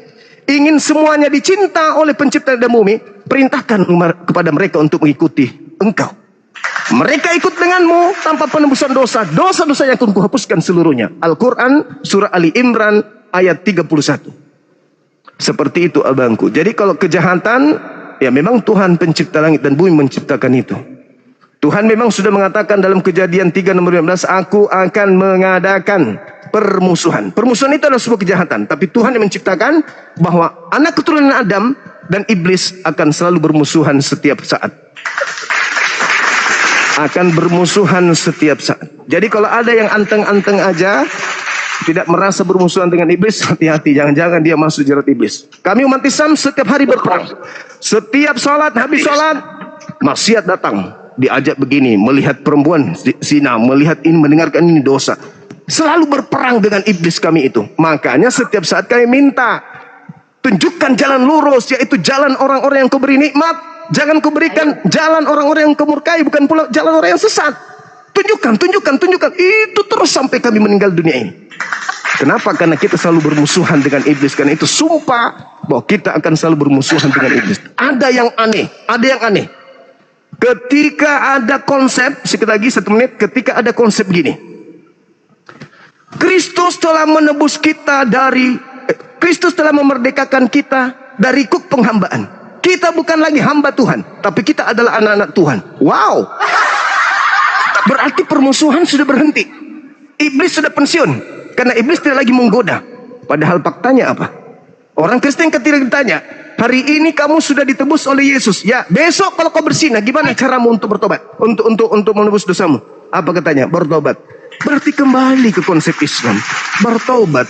ingin semuanya dicinta oleh pencipta dan bumi, perintahkan kepada mereka untuk mengikuti engkau. Mereka ikut denganmu tanpa penembusan dosa. Dosa-dosanya akan kuhapuskan seluruhnya. Al-Quran surah Ali Imran ayat 31. Seperti itu abangku. Jadi kalau kejahatan, ya memang Tuhan pencipta langit dan bumi menciptakan itu. Tuhan memang sudah mengatakan dalam Kejadian 3:15, aku akan mengadakan permusuhan. Permusuhan itu adalah sebuah kejahatan. Tapi Tuhan yang menciptakan bahwa anak keturunan Adam dan iblis akan selalu bermusuhan setiap saat. Akan bermusuhan setiap saat. Jadi kalau ada yang anteng-anteng aja, tidak merasa bermusuhan dengan iblis, hati-hati, jangan-jangan dia masuk jerat iblis. Kami umat Islam setiap hari berperang. Setiap sholat, habis sholat, maksiat datang. Diajak begini, melihat perempuan zina, melihat ini, mendengarkan ini dosa. Selalu berperang dengan iblis kami itu. Makanya setiap saat kami minta, tunjukkan jalan lurus, yaitu jalan orang-orang yang kau beri nikmat. Jangan kau berikan jalan orang-orang yang kau murkai, bukan pula jalan orang yang sesat. Tunjukkan. Itu terus sampai kami meninggal dunia ini. Kenapa? Karena kita selalu bermusuhan dengan iblis. Karena itu sumpah bahwa kita akan selalu bermusuhan dengan iblis. Ada yang aneh. Ketika ada konsep, sekali lagi 1 menit, ketika ada konsep gini. Kristus telah menebus kita Kristus telah memerdekakan kita dari kuk penghambaan. Kita bukan lagi hamba Tuhan, tapi kita adalah anak-anak Tuhan. Wow. Berarti permusuhan sudah berhenti. Iblis sudah pensiun, karena iblis tidak lagi menggoda. Padahal faktanya apa? Orang Kristen ketika ditanya, hari ini kamu sudah ditebus oleh Yesus. Ya, besok kalau kau bersinah, gimana caramu untuk bertobat? Untuk menebus dosamu? Apa katanya? Bertobat. Berarti kembali ke konsep Islam. Bertobat.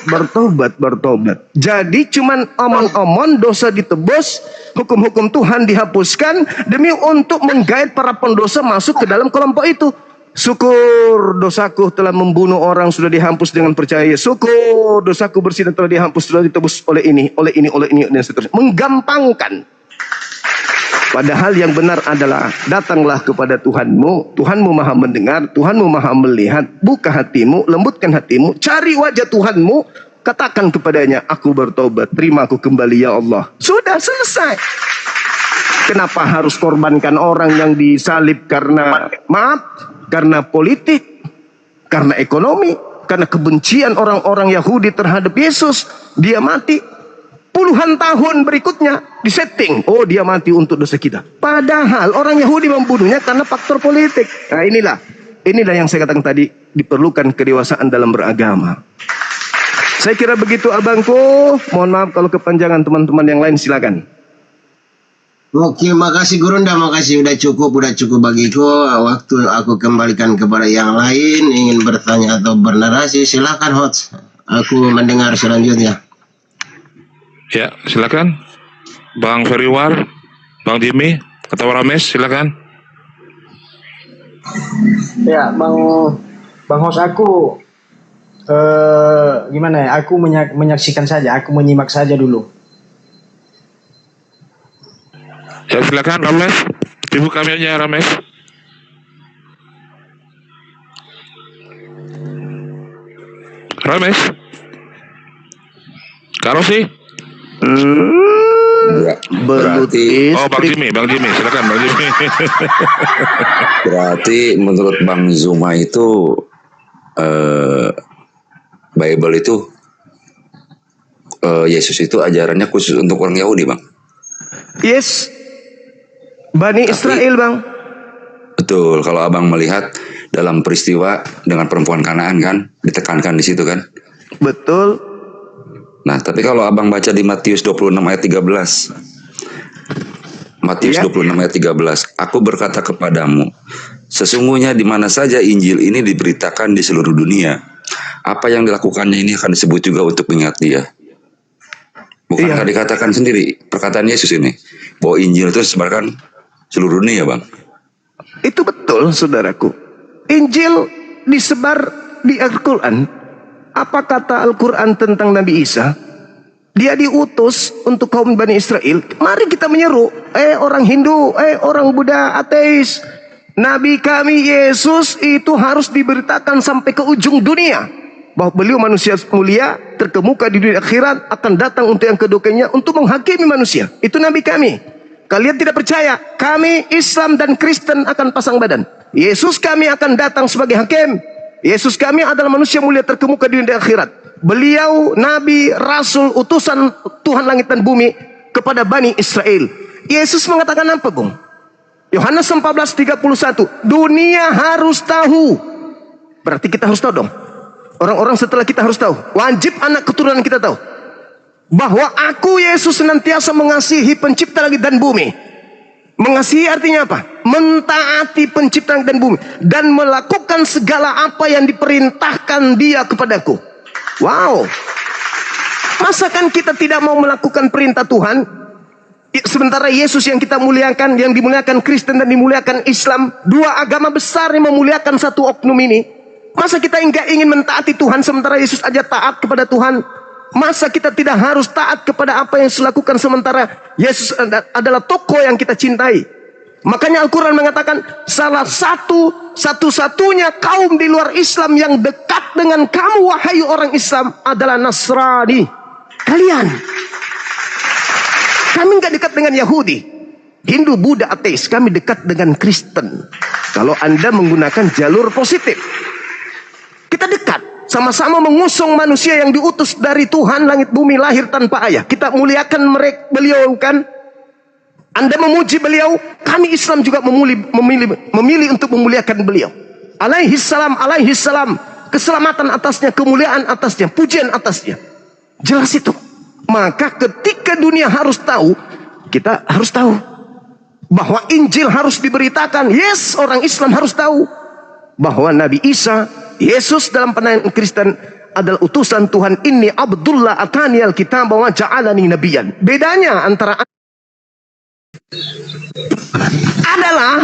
Jadi cuman omong-omong dosa ditebus, hukum-hukum Tuhan dihapuskan demi untuk menggait para pendosa masuk ke dalam kelompok itu. Syukur dosaku telah membunuh orang sudah dihapus dengan percaya. Syukur dosaku bersih dan telah dihapus, sudah ditebus oleh ini dan seterusnya. Menggampangkan. Padahal yang benar adalah datanglah kepada Tuhanmu. Tuhanmu maha mendengar, Tuhanmu maha melihat. Buka hatimu, lembutkan hatimu, cari wajah Tuhanmu. Katakan kepadanya, aku bertobat, terima aku kembali ya Allah. Sudah selesai. Kenapa harus korbankan orang yang disalib karena karena politik, karena ekonomi, karena kebencian orang-orang Yahudi terhadap Yesus? Dia mati. Puluhan tahun berikutnya disetting, oh dia mati untuk dosa kita. Padahal orang Yahudi membunuhnya karena faktor politik. Nah inilah yang saya katakan tadi, diperlukan kedewasaan dalam beragama. Saya kira begitu abangku. Mohon maaf kalau kepanjangan, teman-teman yang lain silakan. Oke, makasih Gurunda, makasih udah cukup bagiku. Waktu aku kembalikan kepada yang lain, ingin bertanya atau bernarasi, silakan host. Aku mendengar selanjutnya. Ya, silakan. Bang Feriwar, Bang Jimmy, Ketua Rames, silakan. Ya, Bang Hos, aku gimana ya? Aku menyaksikan saja, aku menyimak saja dulu. Ya, silakan Rames. Ibu kami aja Rames. Rames. Kak Rosi. Berarti Oh, Bang Jimmy, silakan Bang Jimmy. berarti menurut Bang Zuma itu Bible itu Yesus itu ajarannya khusus untuk orang Yahudi, Bang. Yes. Bani Israel, Bang. Betul. Kalau Abang melihat dalam peristiwa dengan perempuan Kanaan kan ditekankan di situ kan. Betul. Nah, tapi kalau Abang baca di Matius 26 ayat 13. Matius 26 ayat 13. Aku berkata kepadamu, sesungguhnya di mana saja Injil ini diberitakan di seluruh dunia, apa yang dilakukannya ini akan disebut juga untuk mengingat dia. Bukankah dikatakan sendiri perkataan Yesus ini bahwa Injil itu disebarkan seluruh dunia, Bang? Itu betul, saudaraku. Injil disebar di Al-Quran. Apa kata Al-Quran tentang Nabi Isa? Dia diutus untuk kaum Bani Israel. Mari kita menyeru, orang Hindu, orang Buddha, ateis, Nabi kami Yesus itu harus diberitakan sampai ke ujung dunia, bahwa beliau manusia mulia, terkemuka di dunia akhirat, akan datang untuk yang keduanya untuk menghakimi manusia. Itu Nabi kami. Kalian tidak percaya, kami Islam dan Kristen akan pasang badan. Yesus kami akan datang sebagai hakim. Yesus kami adalah manusia mulia terkemuka di dunia akhirat. Beliau Nabi, Rasul, utusan Tuhan langit dan bumi kepada Bani Israel. Yesus mengatakan apa, Bung? Yohanes 14:31. Dunia harus tahu. Berarti kita harus tahu dong. Orang-orang setelah kita harus tahu. Wajib anak keturunan kita tahu bahwa aku Yesus senantiasa mengasihi pencipta langit dan bumi. Mengasihi artinya apa? Mentaati pencipta langit dan bumi dan melakukan segala apa yang diperintahkan dia kepadaku. Wow. Masakan kita tidak mau melakukan perintah Tuhan? Sementara Yesus yang kita muliakan, yang dimuliakan Kristen dan dimuliakan Islam, dua agama besar yang memuliakan satu oknum ini. Masa kita enggak ingin mentaati Tuhan sementara Yesus aja taat kepada Tuhan? Masa kita tidak harus taat kepada apa yang dilakukan sementara Yesus adalah tokoh yang kita cintai? Makanya Al-Quran mengatakan salah satu-satunya kaum di luar Islam yang dekat dengan kamu wahai orang Islam adalah Nasrani. Kalian. Kami nggak dekat dengan Yahudi, Hindu, Buddha, ateis. Kami dekat dengan Kristen. Kalau Anda menggunakan jalur positif, kita dekat. Sama-sama mengusung manusia yang diutus dari Tuhan langit bumi, lahir tanpa ayah. Kita muliakan mereka, beliau kan. Anda memuji beliau, kami Islam juga memilih untuk memuliakan beliau. Alaihi salam, keselamatan atasnya, kemuliaan atasnya, pujian atasnya. Jelas itu. Maka ketika dunia harus tahu, kita harus tahu bahwa Injil harus diberitakan. Yes, orang Islam harus tahu bahwa Nabi Isa, Yesus dalam pandangan Kristen adalah utusan Tuhan. Inni Abdullah atani al-kitab wa ja'alani nabiyan. Bedanya antara adalah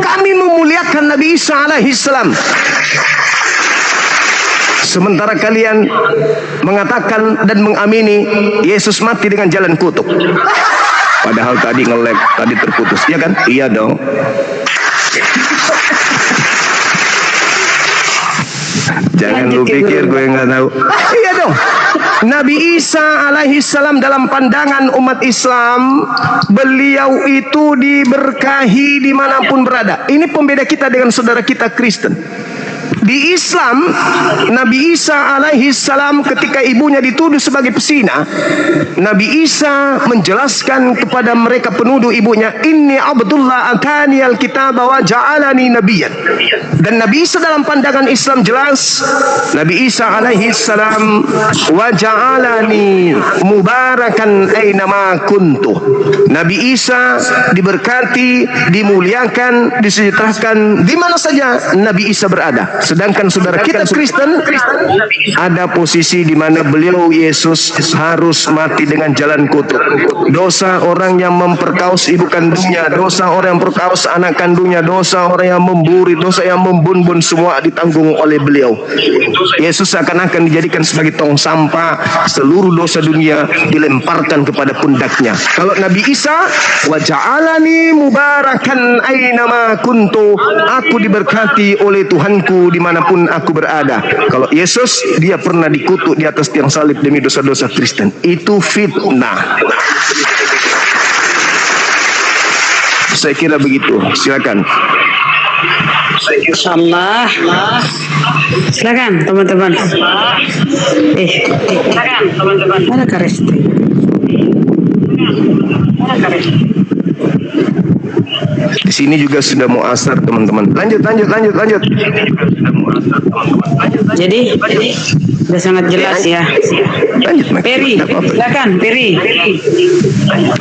kami memuliakan Nabi Isa alaihi salam, sementara kalian mengatakan dan mengamini Yesus mati dengan jalan kutub. Padahal tadi nge-lag, tadi terputus, ya kan? Iya dong. Jangan lu pikir gue nggak tahu. Iya dong. Nabi Isa alaihi salam dalam pandangan umat Islam, beliau itu diberkahi dimanapun berada. Ini pembeda kita dengan saudara kita Kristen. Di Islam, Nabi Isa alaihi salam ketika ibunya dituduh sebagai pesina, Nabi Isa menjelaskan kepada mereka penuduh ibunya, inni Abdullah atani al-kitaba wa ja'alani nabiyyan. Dan Nabi Isa dalam pandangan Islam jelas, Nabi Isa alaihi salam wa ja'alani mubarakan ainama kuntu. Nabi Isa diberkati, dimuliakan, disejahterakan di mana saja Nabi Isa berada. Sedangkan saudara kita Kristen ada posisi di mana beliau Yesus harus mati dengan jalan kutub. Dosa orang yang memperkaos ibu kandungnya, dosa orang yang memperkaos anak kandungnya, dosa orang yang memburi, dosa yang membun-bun, semua ditanggung oleh beliau. Yesus akan dijadikan sebagai tong sampah, seluruh dosa dunia dilemparkan kepada pundaknya. Kalau Nabi Isa, wa ja'alani mubarakan ainama kuntu, aku diberkati oleh Tuhanku dimanapun aku berada. Kalau Yesus, dia pernah dikutuk di atas tiang salib demi dosa-dosa Kristen. Itu fitnah. Saya kira begitu. Silakan. Insyaallah. Silakan teman-teman. Silakan teman-teman. Mana kares? Di sini juga sudah mau asar teman-teman. Lanjut. Jadi sudah sangat jelas ya. Lanjut, Peri, silakan Peri.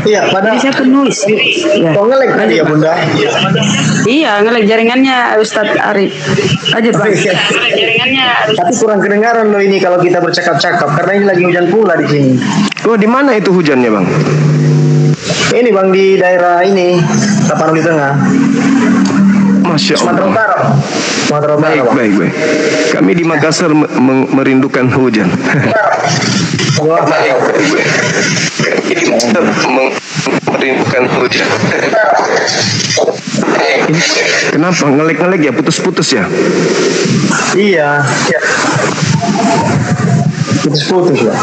Iya, pada Saya penulis. Ya. kok ngelek tadi ya Bunda? Iya, ngelek jaringannya Ustadz Arif. Lanjut Bang. Tapi kurang kedengaran loh ini kalau kita bercakap-cakap karena ini lagi hujan pula di sini. Oh, di mana itu hujannya, Bang? Ini Bang di daerah ini, Tapanuli Tengah. Masya Sumatera Allah. Utara. Sumatera Utara, Bang. Baik. Kami di Makassar merindukan hujan. Merindukan hujan. Kenapa ngelek-ngelek ya, putus-putus ya? Iya. Putus-putus ya.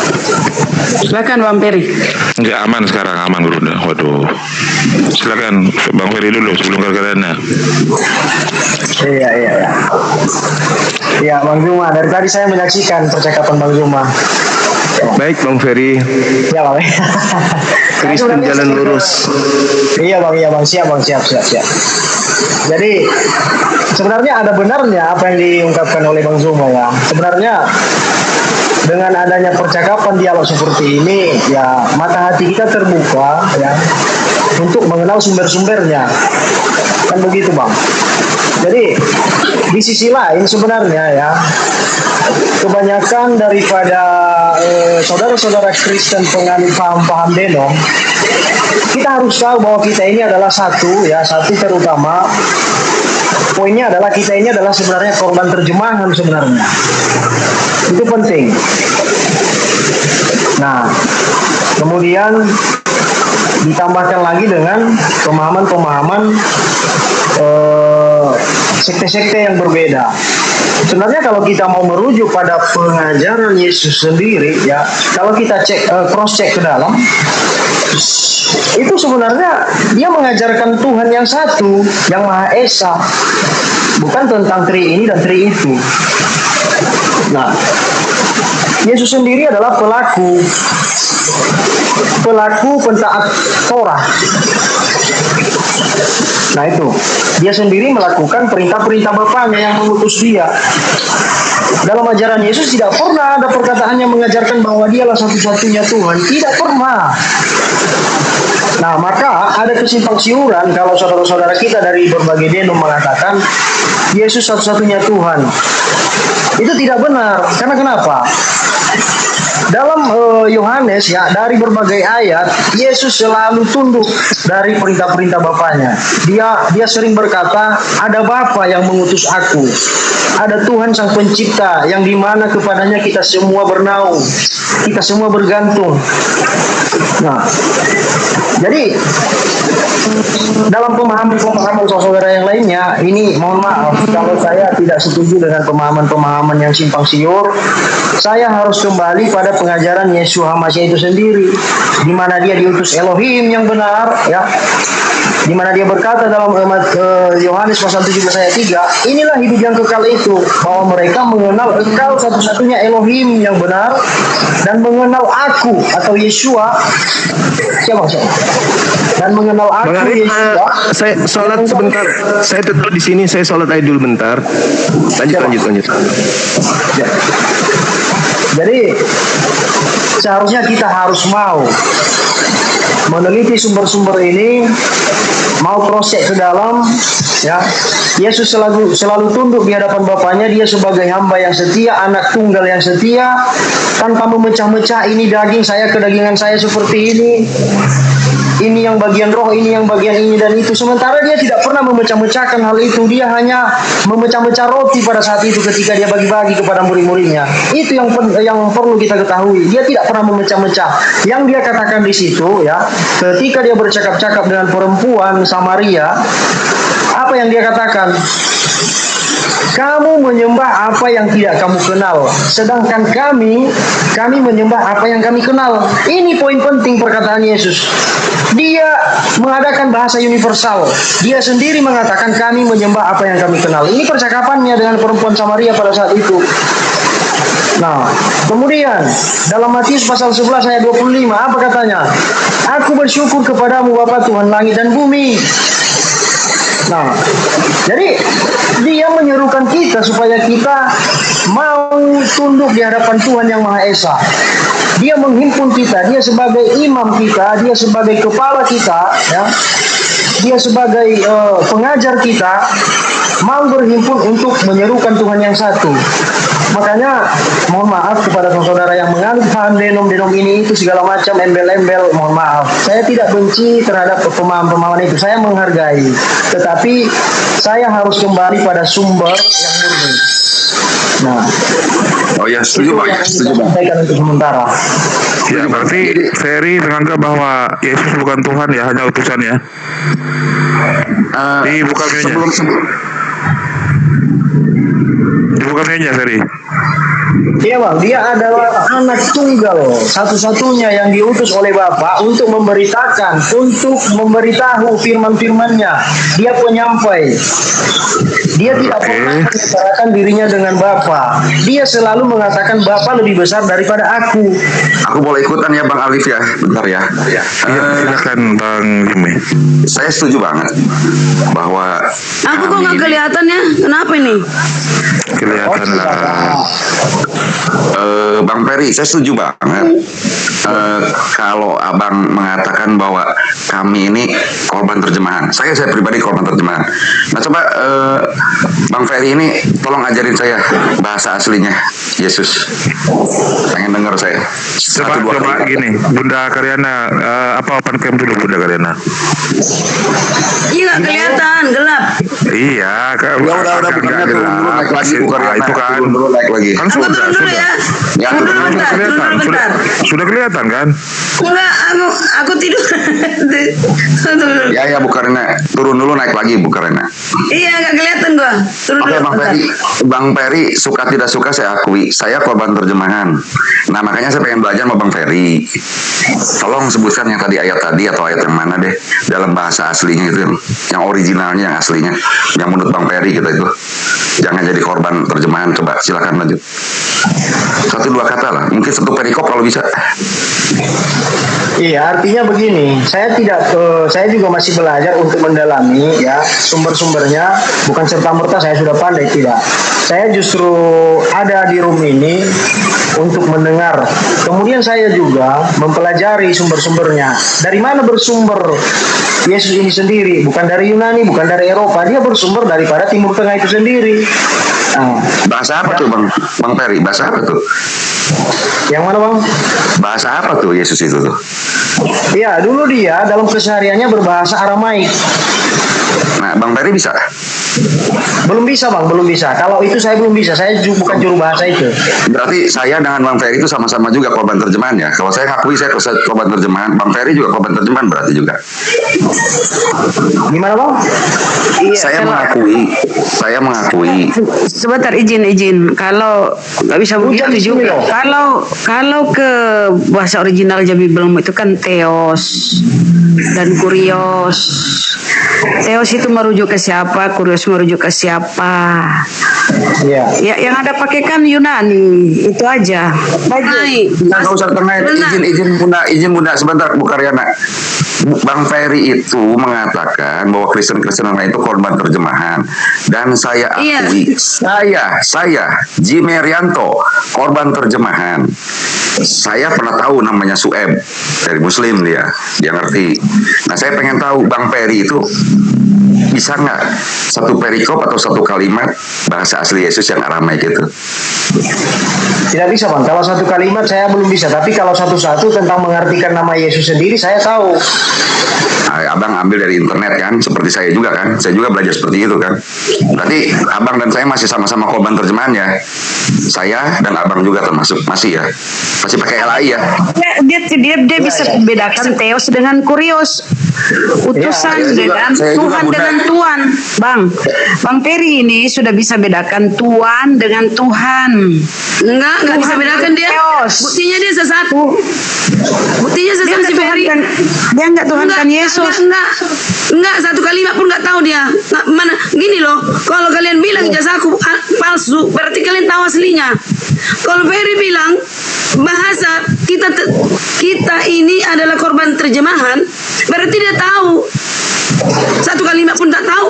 Silakan Bang Peri. Enggak aman sekarang, aman bro. Waduh. Silakan Bang Ferry dulu sebelum kalian. Iya. Iya, Bang Zuma. Dari tadi saya menyaksikan percakapan Bang Zuma. Baik, Bang Ferry. Ya, Bang. Kristen jalan lurus. Iya, Bang. Siap. Jadi sebenarnya ada benarnya apa yang diungkapkan oleh Bang Zuma ya. Sebenarnya dengan adanya percakapan dialog seperti ini, ya mata hati kita terbuka ya untuk mengenal sumber-sumbernya. Kan begitu, Bang. Jadi di sisi lain sebenarnya ya, kebanyakan daripada saudara-saudara Kristen penganut paham-paham denom, kita harus tahu bahwa kita ini adalah satu terutama poinnya adalah kita ini adalah sebenarnya korban terjemahan sebenarnya. Itu penting. Nah, kemudian ditambahkan lagi dengan pemahaman-pemahaman sekte-sekte yang berbeda. Sebenarnya kalau kita mau merujuk pada pengajaran Yesus sendiri ya, kalau kita cross check ke dalam, itu sebenarnya dia mengajarkan Tuhan yang satu, yang Maha Esa, bukan tentang tri ini dan tri itu. Nah, Yesus sendiri adalah pelaku pentaat Torah. Nah itu, dia sendiri melakukan perintah-perintah Bapaknya yang mengutus dia. Dalam ajaran Yesus tidak pernah ada perkataan yang mengajarkan bahwa dialah satu-satunya Tuhan. Tidak pernah. Nah, maka ada kesimpang siuran kalau saudara-saudara kita dari berbagai denom mengatakan Yesus satu-satunya Tuhan. Itu tidak benar. Karena kenapa? Dalam Yohanes ya, dari berbagai ayat Yesus selalu tunduk dari perintah-perintah Bapaknya. Dia sering berkata, ada Bapa yang mengutus aku, ada Tuhan Sang Pencipta yang dimana kepadanya kita semua bernaung, kita semua bergantung. Nah, jadi dalam pemahaman saudara yang lainnya, ini mohon maaf kalau saya tidak setuju dengan pemahaman-pemahaman yang simpang siur. Saya harus kembali pada pengajaran Yeshua HaMashiach itu sendiri, di mana dia diutus Elohim yang benar ya. di mana dia berkata dalam Yohanes pasal 17 ayat 3, inilah hidup yang kekal itu, bahwa mereka mengenal Engkau satu-satunya Elohim yang benar dan mengenal aku atau Yeshua. Siapa? Dan mengenal aku Yeshua. Saya sholat sebentar. Saya tetap di sini. Saya sholat aja dulu bentar. Lanjut. Ya. Jadi seharusnya kita harus mau meneliti sumber-sumber ini, mau proses ke dalam, ya. Yesus selalu tunduk di hadapan Bapaknya. Dia sebagai hamba yang setia, anak tunggal yang setia, tanpa memecah-mecah ini daging saya, kedagingan saya seperti ini yang bagian roh, ini yang bagian ini dan itu. Sementara dia tidak pernah memecah-mecahkan hal itu. Dia hanya memecah-mecah roti pada saat itu ketika dia bagi-bagi kepada murid-muridnya. Itu yang perlu kita ketahui. Dia tidak pernah memecah-mecah. Yang dia katakan di situ, ya, ketika dia bercakap-cakap dengan perempuan Samaria, apa yang dia katakan? Kamu menyembah apa yang tidak kamu kenal, sedangkan kami menyembah apa yang kami kenal. Ini poin penting perkataan Yesus. Dia mengadakan bahasa universal. Dia sendiri mengatakan kami menyembah apa yang kami kenal. Ini percakapannya dengan perempuan Samaria pada saat itu. Nah, kemudian dalam Matius pasal 11 ayat 25, apa katanya? Aku bersyukur kepadamu Bapa Tuhan langit dan bumi. Nah, jadi dia menyerukan kita supaya kita mau tunduk di hadapan Tuhan yang Maha Esa. Dia menghimpun kita, dia sebagai imam kita, dia sebagai kepala kita, ya. Dia sebagai pengajar kita, mau berhimpun untuk menyerukan Tuhan yang satu. Makanya mohon maaf kepada saudara yang menganut paham denom ini itu segala macam embel-embel, mohon maaf. Saya tidak benci terhadap pemahaman itu, saya menghargai. Tetapi saya harus kembali pada sumber yang murni. Nah, Oh ya, setuju Pak. Setuju Pak. sampaikan untuk sementara. Ya, berarti Ferry menganggap bahwa Yesus bukan Tuhan ya, hanya utusan ya. Dibuka menunya. Dibuka menunya, Ferry. Iya Bang, dia adalah anak tunggal satu-satunya yang diutus oleh Bapa untuk memberitakan, untuk memberitahu firman-firmannya. Dia penyampai. Dia tidak pernah membicarakan dirinya dengan Bapa. Dia selalu mengatakan Bapa lebih besar daripada aku. Aku boleh ikutan ya Bang Alif ya, bentar ya. Silakan Bang Jimmy. Saya setuju banget bahwa Aku kok nggak kelihatan ya? Kenapa ini? Kelihatan lah. Bang Ferry, saya setuju banget. Kalau abang mengatakan bahwa kami ini korban terjemahan, saya pribadi korban terjemahan. Nah coba Bang Ferry ini tolong ajarin saya bahasa aslinya Yesus. Pengen dengar saya. Coba gini, Bunda Karyana, apa open cam dulu Bunda Karyana? Iya nggak kelihatan, gelap. Iya, udah bukannya turun dulu naik lagi Bu Karyana, itu kan. turun dulu naik lagi. Kan Aku turun dulu ya. Ya, Turun turun dulu bentar, turun dulu bentar. Sudah kelihatan kan? Enggak, aku tidur. Ya Bu Karyana, turun dulu naik lagi Bu Karyana. Iya nggak kelihatan gua. Turun Oke dulu Bang bentar. Ferry, Bang Ferry suka tidak suka saya akui, saya korban terjemahan. Nah makanya saya pengen belajar sama Bang Ferry. Tolong sebutkan yang tadi ayat tadi atau ayat yang mana deh dalam bahasa aslinya itu, yang originalnya, yang aslinya, yang menurut Bang Ferry kita itu. Jangan jadi korban terjemahan. Coba silakan lanjut. 1-2 kata lah, mungkin 1 perikop kalau bisa. Iya, artinya begini, saya juga masih belajar untuk mendalami ya sumber-sumbernya, bukan serta-merta saya sudah pandai, tidak. Saya justru ada di room ini untuk mendengar. Kemudian saya juga mempelajari sumber-sumbernya. Dari mana bersumber Yesus ini sendiri? Bukan dari Yunani, bukan dari Eropa, dia bersumber daripada Timur Tengah itu sendiri. Nah, Bahasa apa tuh Bang Ferry? Bahasa apa tuh? yang mana Bang? Bahasa apa tuh Yesus itu tuh? Ya, dulu dia dalam kesehariannya berbahasa Aramaik. Nah, Bang Ferry bisa? Belum bisa Bang, belum bisa. Kalau itu saya belum bisa, saya bukan juru bahasa itu. Berarti saya dengan Bang Ferry itu sama-sama juga korban terjemahan ya. Kalau saya akui saya korban terjemahan, Bang Ferry juga korban terjemahan berarti juga. Gimana Bang? Iya, Saya mengakui. Sebentar izin. Kalau nggak bisa begitu juga. Kalau ke bahasa original Bible itu kan theos dan kurios. Theos itu merujuk ke siapa, kurios merujuk ke siapa. Iya. Ya, yang ada pakai kan Yunani, itu aja. Baik. Nggak usah tengah, izin Bunda sebentar Bu Karyana. Bang Ferry itu mengatakan bahwa Kristen yang lain itu korban terjemahan, dan saya akui saya Jimmy Rianto korban terjemahan. Saya pernah tahu namanya Sueb dari Muslim, dia ngerti. Nah, saya pengen tahu Bang Ferry itu bisa nggak satu perikop atau satu kalimat bahasa asli Yesus yang Aramaik itu? Tidak bisa Bang, kalau satu kalimat saya belum bisa, tapi kalau satu-satu tentang mengartikan nama Yesus sendiri saya tahu. Abang ambil dari internet kan, seperti saya juga kan, saya juga belajar seperti itu kan. Berarti abang dan saya masih sama-sama korban terjemahan ya. Saya dan abang juga termasuk masih ya, masih pakai LAI ya. Dia bisa bedakan theos dengan kurios, utusan dengan Tuhan dengan Tuhan. Bang Ferry ini sudah bisa bedakan Tuhan dengan Tuhan. Enggak bisa bedakan dia. Theos. Buktinya dia sesat. Buktinya sesat si Ferry. Dia enggak Tuhan kan Yesus. Enggak, satu kalimat pun enggak tahu dia. Mana gini loh, kalau kalian bilang jasaku palsu, berarti kalian tahu aslinya. Kalau Ferry bilang bahasa kita ini adalah korban terjemahan, berarti dia tahu. Satu kalimat pun tak tahu.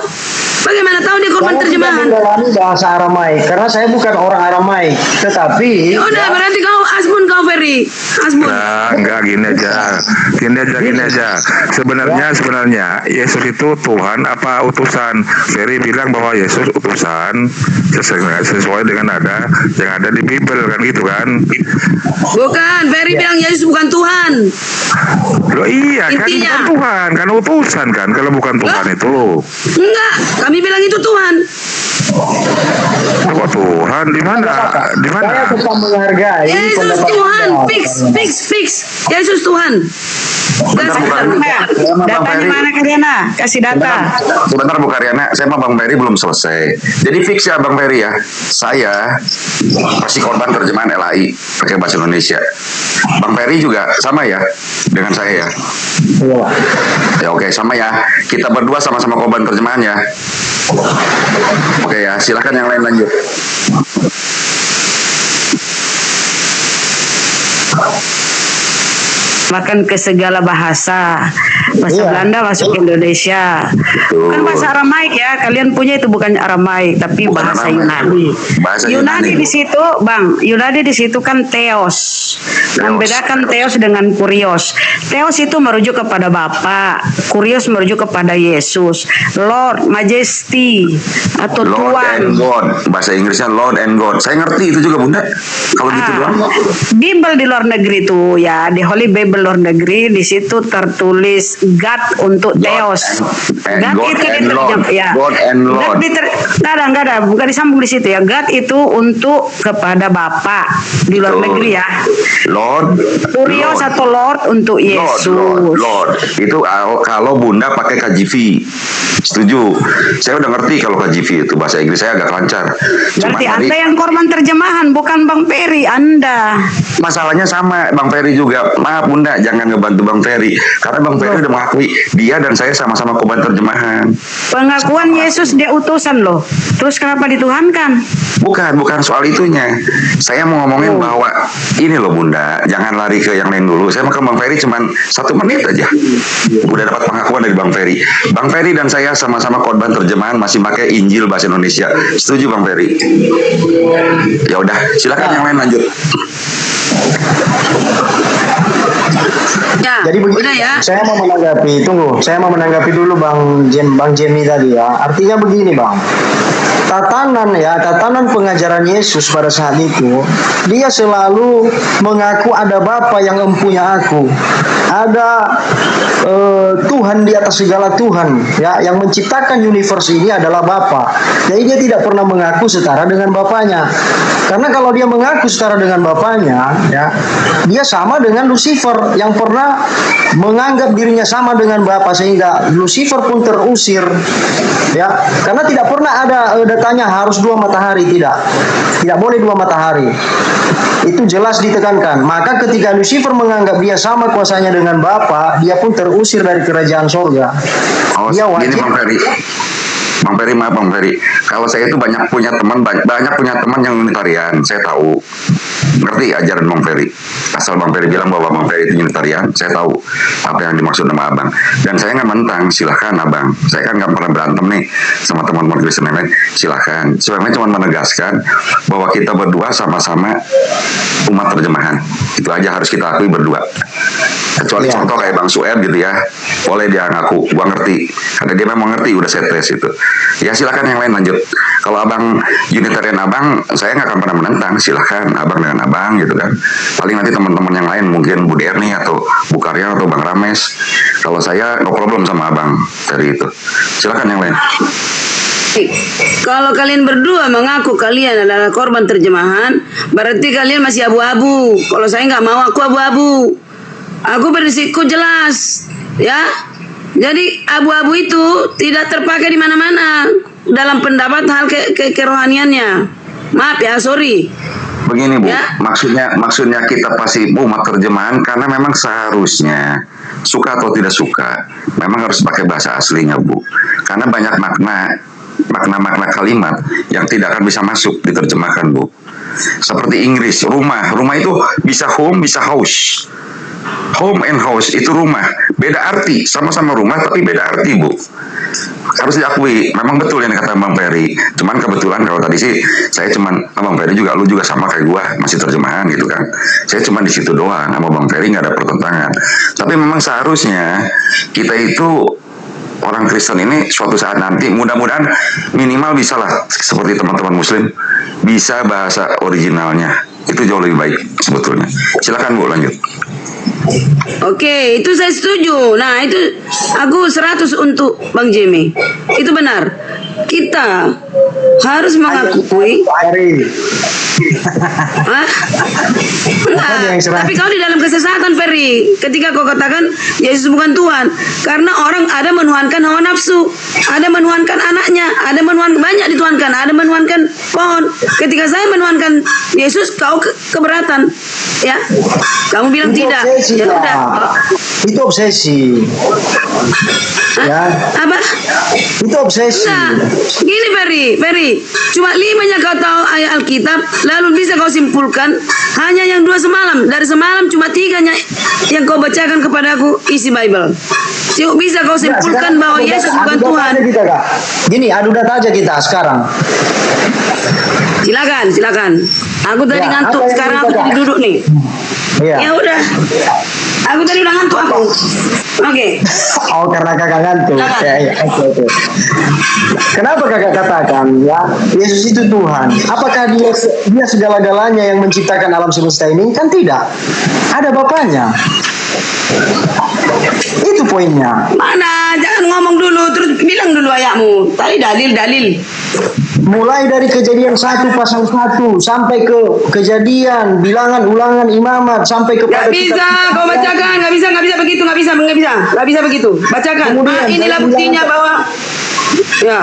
Bagaimana tahu dia korban terjemahan? Saya tidak bahasa Aramaik karena saya bukan orang Aramaik, tetapi udah berarti kau kau Ferry. Enggak gini aja. Sebenarnya Yesus itu Tuhan apa utusan? Ferry bilang bahwa Yesus utusan sesuai dengan yang ada di Bible kan gitu kan? Bukan, Ferry bilang Yesus bukan Tuhan. Loh iya kan Intinya. bukan Tuhan, kan utusan kan kalau bukan Tuhan itu. Enggak, kami bilang itu Tuhan. Kok Tuhan di mana? saya tetap menghargai Yesus pendapat Tuhan, Anda. fix. Yesus Tuhan. Datanya mana Karyana? Kasih data. Sebentar Bu Karyana, saya sama Bang Ferry belum selesai. Jadi fix ya Bang Ferry ya, saya masih korban terjemahan LAI pakai bahasa Indonesia. Bang Ferry juga sama ya dengan saya ya. Iya. Ya oke, sama ya. Kita berdua sama-sama korban terjemahan ya. Oke ya, silakan yang lain lanjut. Makan ke segala bahasa Belanda masuk Indonesia. Bukan bahasa Aramaik ya, kalian punya itu bukan Aramaik tapi Bukan bahasa Aramaik. Yunani. Bahasa Yunani Yunani. di situ, Yunani di situ kan theos. Membedakan theos dengan kurios. Theos itu merujuk kepada Bapa, kurios merujuk kepada Yesus, Lord, Majesty atau Lord Tuhan. and God, bahasa Inggrisnya Lord and God. Saya ngerti itu juga Bunda. Kalau gitu doang. Bible di luar negeri tuh ya, di Holy Bible luar negeri di situ tertulis God untuk Theos. God and Lord. God and Lord. Nggak ada, bukan disambung di situ ya. God itu untuk kepada Bapa di luar negeri ya. Lord. Kurios atau Lord untuk Yesus. Lord. Itu kalau Bunda pakai KJV. Setuju. Saya udah ngerti kalau KJV itu bahasa Inggris saya agak lancar. Berarti Anda yang korban terjemahan, bukan Bang Ferry. Anda. Masalahnya sama Bang Ferry juga. Maaf Bunda, jangan ngebantu Bang Ferry. Karena Bang Ferry udah mengakui dia dan saya sama-sama korban terjemahan. Pengakuan Yesus dia utusan loh. Terus kenapa dituhankan? Bukan soal itunya. Saya mau ngomongin bahwa ini loh Bunda, jangan lari ke yang lain dulu. Saya mau ke Bang Ferry cuman 1 menit aja. Udah dapat pengakuan dari Bang Ferry. Bang Ferry dan saya sama-sama korban terjemahan masih pakai Injil bahasa Indonesia. Setuju Bang Ferry? Ya udah, silakan yang lain lanjut. Ya, Jadi begini, udah ya. saya mau menanggapi dulu Bang Jemmy tadi ya. Artinya begini Bang, tatanan pengajaran Yesus pada saat itu, dia selalu mengaku ada Bapa yang empunya aku. ada Tuhan di atas segala Tuhan, ya, yang menciptakan universe ini adalah Bapa. Jadi dia tidak pernah mengaku setara dengan Bapaknya. Karena kalau dia mengaku setara dengan Bapaknya, ya, dia sama dengan Lucifer yang pernah menganggap dirinya sama dengan Bapa, sehingga Lucifer pun terusir, ya, karena tidak pernah ada datanya harus 2 matahari, tidak boleh 2 matahari. Itu jelas ditekankan. Maka ketika Lucifer menganggap dia sama kuasanya dengan Bapa, dia pun terusir dari kerajaan sorga. Dia Gini wajib. Bang Ferry, maaf Bang Ferry. Kalau saya itu banyak punya teman yang Unitarian, saya tahu. Ngerti ajaran Bang Ferry. Asal Bang Ferry bilang bahwa Bang Ferry itu Unitarian, saya tahu apa yang dimaksud sama Abang. Dan saya nggak mentang, silahkan Abang. Saya kan nggak pernah berantem nih sama teman-teman Kristen lain. Silahkan. Sebenarnya cuma menegaskan bahwa kita berdua sama-sama umat terjemahan. Itu aja harus kita akui berdua. Kecuali contoh kayak Bang Sueb gitu ya, boleh dia ngaku, gua ngerti. Karena dia memang ngerti, udah saya tes itu. Ya silakan yang lain lanjut. Kalau Abang Unitarian Abang, saya nggak akan pernah menentang. Silakan Abang dengan Abang gitu kan. Paling nanti teman-teman yang lain mungkin Bu Derni atau Bu Karya atau Bang Rames. Kalau saya no problem sama Abang dari itu. Silakan yang lain. Kalau kalian berdua mengaku kalian adalah korban terjemahan, berarti kalian masih abu-abu. Kalau saya nggak mau, aku abu-abu. Aku berisiko jelas, ya. Jadi abu-abu itu tidak terpakai di mana-mana dalam pendapat hal kerohaniannya. Maaf ya, sorry. Begini Bu, maksudnya kita pasti umat terjemahan karena memang seharusnya suka atau tidak suka, memang harus pakai bahasa aslinya Bu. Karena banyak makna kalimat yang tidak akan bisa masuk diterjemahkan Bu. Seperti Inggris, rumah itu bisa home, bisa house. Home and house itu rumah, beda arti, sama-sama rumah tapi beda arti Bu. Harus diakui, memang betul yang kata Bang Ferry. Cuman kebetulan kalau tadi sih saya cuman Bang Ferry juga, lu juga sama kayak gua masih terjemahan gitu kan. Saya cuma di situ doang, sama Bang Ferry nggak ada pertentangan. Tapi memang seharusnya kita itu orang Kristen ini suatu saat nanti mudah-mudahan minimal bisa lah seperti teman-teman Muslim bisa bahasa originalnya. Itu jauh lebih baik sebetulnya. Silakan Bu lanjut. Oke, itu saya setuju. Nah, itu aku 100 untuk Bang Jimmy. Itu benar. Kita harus mengakui. Hah? Enggak. Tapi kau di dalam kesesatan, Ferry. Ketika kau katakan Yesus bukan Tuhan, karena orang ada menuhankan hawa nafsu, ada menuhankan anaknya, ada menuhankan banyak dituhankan, ada menuhankan pohon. Ketika saya menuhankan Yesus, kau keberatan, ya? Kamu bilang Itu tidak. obsesi, Ya ya. udah. Itu obsesi. Ya. Apa? Itu obsesi. Nah, gini Ferry, cuma 5-nya kau tahu ayat Alkitab, lalu bisa kau simpulkan hanya yang 2 semalam. Dari semalam cuma 3-nya yang kau bacakan kepadaku isi Bible. Bisa kau simpulkan bahwa Yesus bukan Tuhan. Kita, Kak. Gini, adu data aja kita sekarang. Silakan. Aku tadi ngantuk, sekarang aku jadi duduk nih. Iya. Ya udah. Aku tadi udah ngantuk aku. Oke. Oh, karena kakak ngantuk. Ya. Oke. Kenapa kakak katakan ya Yesus itu Tuhan? Apakah dia segala-galanya yang menciptakan alam semesta ini? Kan tidak. Ada Bapaknya. Itu poinnya. Mana? Jangan ngomong dulu, terus bilang dulu ayatmu. Tadi dalil. Mulai dari Kejadian 1 pasal 1 sampai ke Kejadian, Bilangan, Ulangan, Imamat sampai kepada Gak bisa, kau bacakan, gak bisa begitu, gak bisa begitu. Bacakan. Kemudian, Inilah buktinya bahwa ya.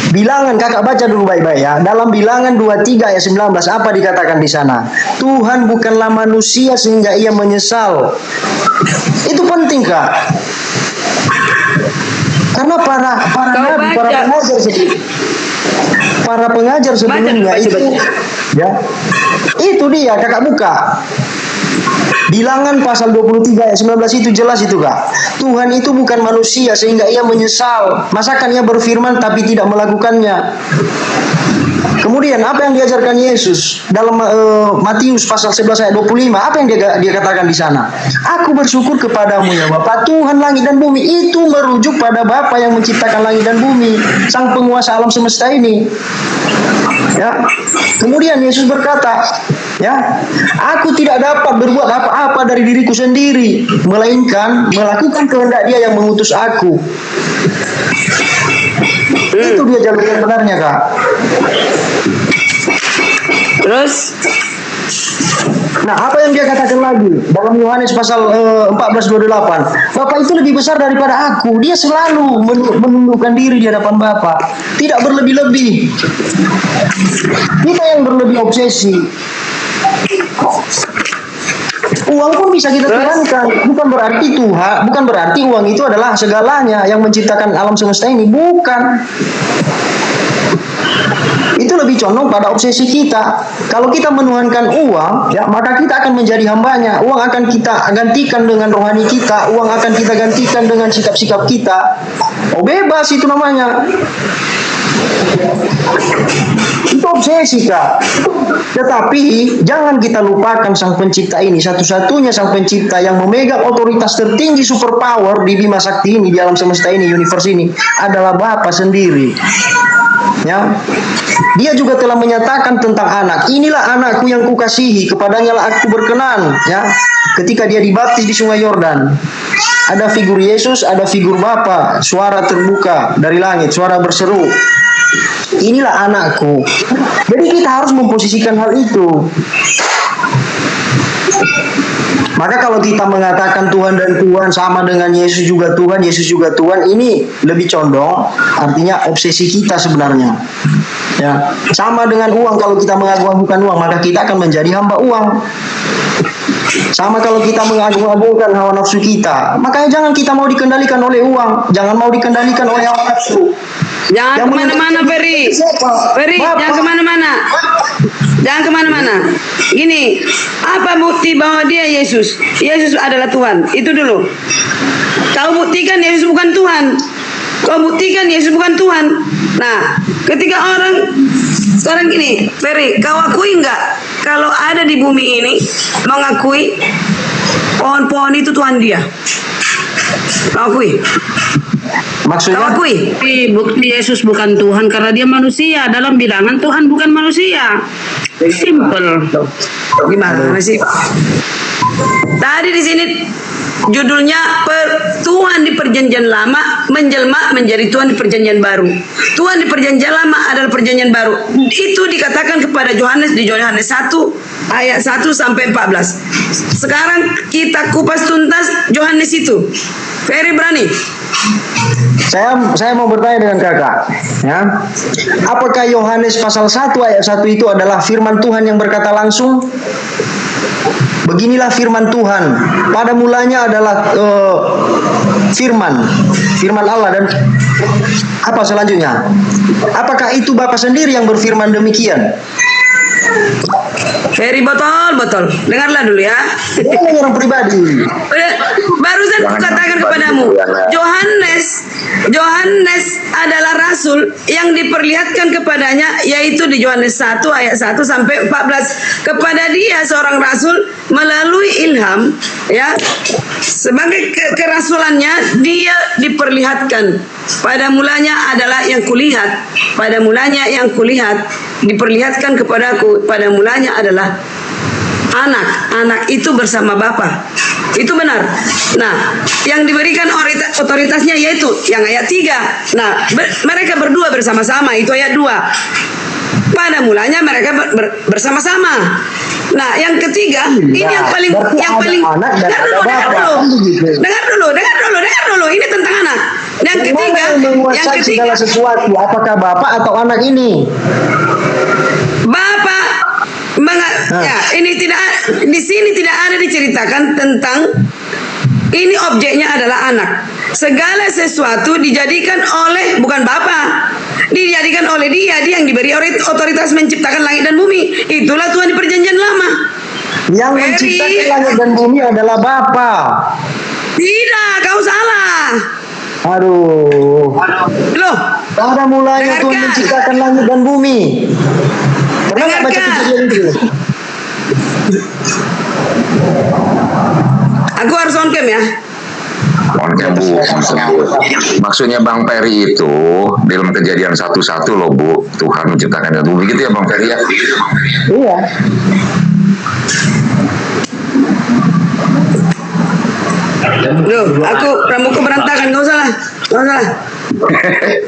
Bilangan, kakak baca dulu baik-baik ya. Dalam Bilangan 23 ayat 19 apa dikatakan di sana? Tuhan bukanlah manusia sehingga ia menyesal. Itu penting, Kak. Karena para pengajar sebelumnya itu ya. Itu dia, kakak buka. Bilangan pasal 23 ayat 19 itu jelas itu, Kak. Tuhan itu bukan manusia sehingga ia menyesal. Masakan ia berfirman tapi tidak melakukannya. Kemudian apa yang diajarkan Yesus dalam Matius pasal 11 ayat 25? Apa yang dia katakan di sana? Aku bersyukur kepadamu ya Bapa Tuhan langit dan bumi. Itu merujuk pada Bapa yang menciptakan langit dan bumi, sang penguasa alam semesta ini. Ya. Kemudian Yesus berkata, Ya, aku tidak dapat berbuat apa-apa dari diriku sendiri, melainkan melakukan kehendak Dia yang mengutus aku. Itu dia jalur yang benarnya, Kak. Terus Nah, apa yang dia katakan lagi dalam Yohanes pasal 14:28? Bapa itu lebih besar daripada aku. Dia selalu menundukkan diri di hadapan Bapa, tidak berlebih-lebih. Kita yang berlebih obsesi. Uang pun bisa kita tuhankan. Bukan berarti bukan berarti uang itu adalah segalanya yang menciptakan alam semesta ini. Bukan. Itu lebih condong pada obsesi kita. Kalau kita menuhankan uang, ya, maka kita akan menjadi hambanya. Uang akan kita gantikan dengan rohani kita. Uang akan kita gantikan dengan sikap-sikap kita. Oh, bebas itu namanya. Itu obsesi, Kak. Tetapi jangan kita lupakan Sang Pencipta ini. Satu-satunya Sang Pencipta yang memegang otoritas tertinggi, superpower di Bima Sakti ini, di alam semesta ini, universe ini, adalah Bapa sendiri. Ya, Dia juga telah menyatakan tentang anak. Inilah anakku yang kukasihi, kepadanya lah aku berkenan. Ya, ketika dia dibaptis di Sungai Yordan, ada figur Yesus, ada figur Bapa. Suara terbuka dari langit, suara berseru, inilah anakku. Jadi kita harus memposisikan hal itu. Maka kalau kita mengatakan Tuhan dan Tuhan sama dengan Yesus juga Tuhan, Yesus juga Tuhan, ini lebih condong artinya obsesi kita sebenarnya. Ya, sama dengan uang, kalau kita mengagung-agungkan uang, maka kita akan menjadi hamba uang. Sama kalau kita mengagung-agungkan hawa nafsu kita, makanya jangan kita mau dikendalikan oleh uang, jangan mau dikendalikan oleh hawa nafsu. Jangan kemana-mana, Ferry. Ferry, jangan kemana-mana. Jangan kemana-mana. Gini, apa bukti bahwa dia Yesus? Yesus adalah Tuhan. Itu dulu. Kau buktikan Yesus bukan Tuhan. Kau buktikan Yesus bukan Tuhan. Nah, ketika orang sekarang gini, Ferry, kau akui nggak kalau ada di bumi ini mengakui pohon-pohon itu Tuhan dia? Kau akui? Maksudnya? Kau akui? Bukti Yesus bukan Tuhan karena dia manusia. Dalam bilangan Tuhan bukan manusia. Simple. Gimana sih? Tadi di sini judulnya Tuhan di Perjanjian Lama menjelma menjadi Tuhan di Perjanjian Baru. Tuhan di Perjanjian Lama adalah Perjanjian Baru. Itu dikatakan kepada Yohanes di Yohanes 1 ayat 1 sampai 14. Sekarang kita kupas tuntas Yohanes itu. Ferry berani? Saya mau bertanya dengan kakak, ya. Apakah Yohanes pasal 1 ayat 1 itu adalah firman Tuhan yang berkata langsung? Beginilah firman Tuhan. Pada mulanya adalah firman Allah, dan apa selanjutnya? Apakah itu Bapa sendiri yang berfirman demikian? Ferry, betul. Dengarlah dulu ya. Ini orang pribadi. Barusan katakan kepadamu, Yohanes adalah rasul yang diperlihatkan kepadanya, yaitu di Yohanes 1 ayat 1 sampai 14. Kepada dia seorang rasul melalui ilham, ya, sebagai kerasulannya dia diperlihatkan. Pada mulanya adalah yang kulihat. Pada mulanya yang kulihat diperlihatkan kepadaku. Pada mulanya adalah anak itu bersama Bapa. Itu benar. Nah, yang diberikan otoritasnya yaitu yang ayat 3. Nah, mereka berdua bersama-sama, itu ayat 2. Pada mulanya mereka bersama-sama. Nah, yang ketiga, ini yang paling dengar dulu. Ini tentang anak. Yang ketiga, segala sesuatu, apakah Bapak atau anak ini? Bapak ya, ini tidak di sini tidak ada diceritakan tentang ini, objeknya adalah anak. Segala sesuatu dijadikan oleh bukan Bapa, dijadikan oleh dia yang diberi otoritas menciptakan langit dan bumi. Itulah Tuhan di Perjanjian Lama. Yang menciptakan langit dan bumi adalah Bapa. Tidak, kau salah. Aduh. Loh, pada mulanya Tuhan menciptakan langit dan bumi. Pernah nggak baca kejadian itu? Aku harus on cam ya. On cam, Bu. Maksudnya Bang Ferry itu dalam Kejadian 1:1 loh, Bu. Tuhan menciptakan dan bumi, gitu ya Bang Ferry ya? Iya. Loh, aku rambutku berantakan, nggak usah lah.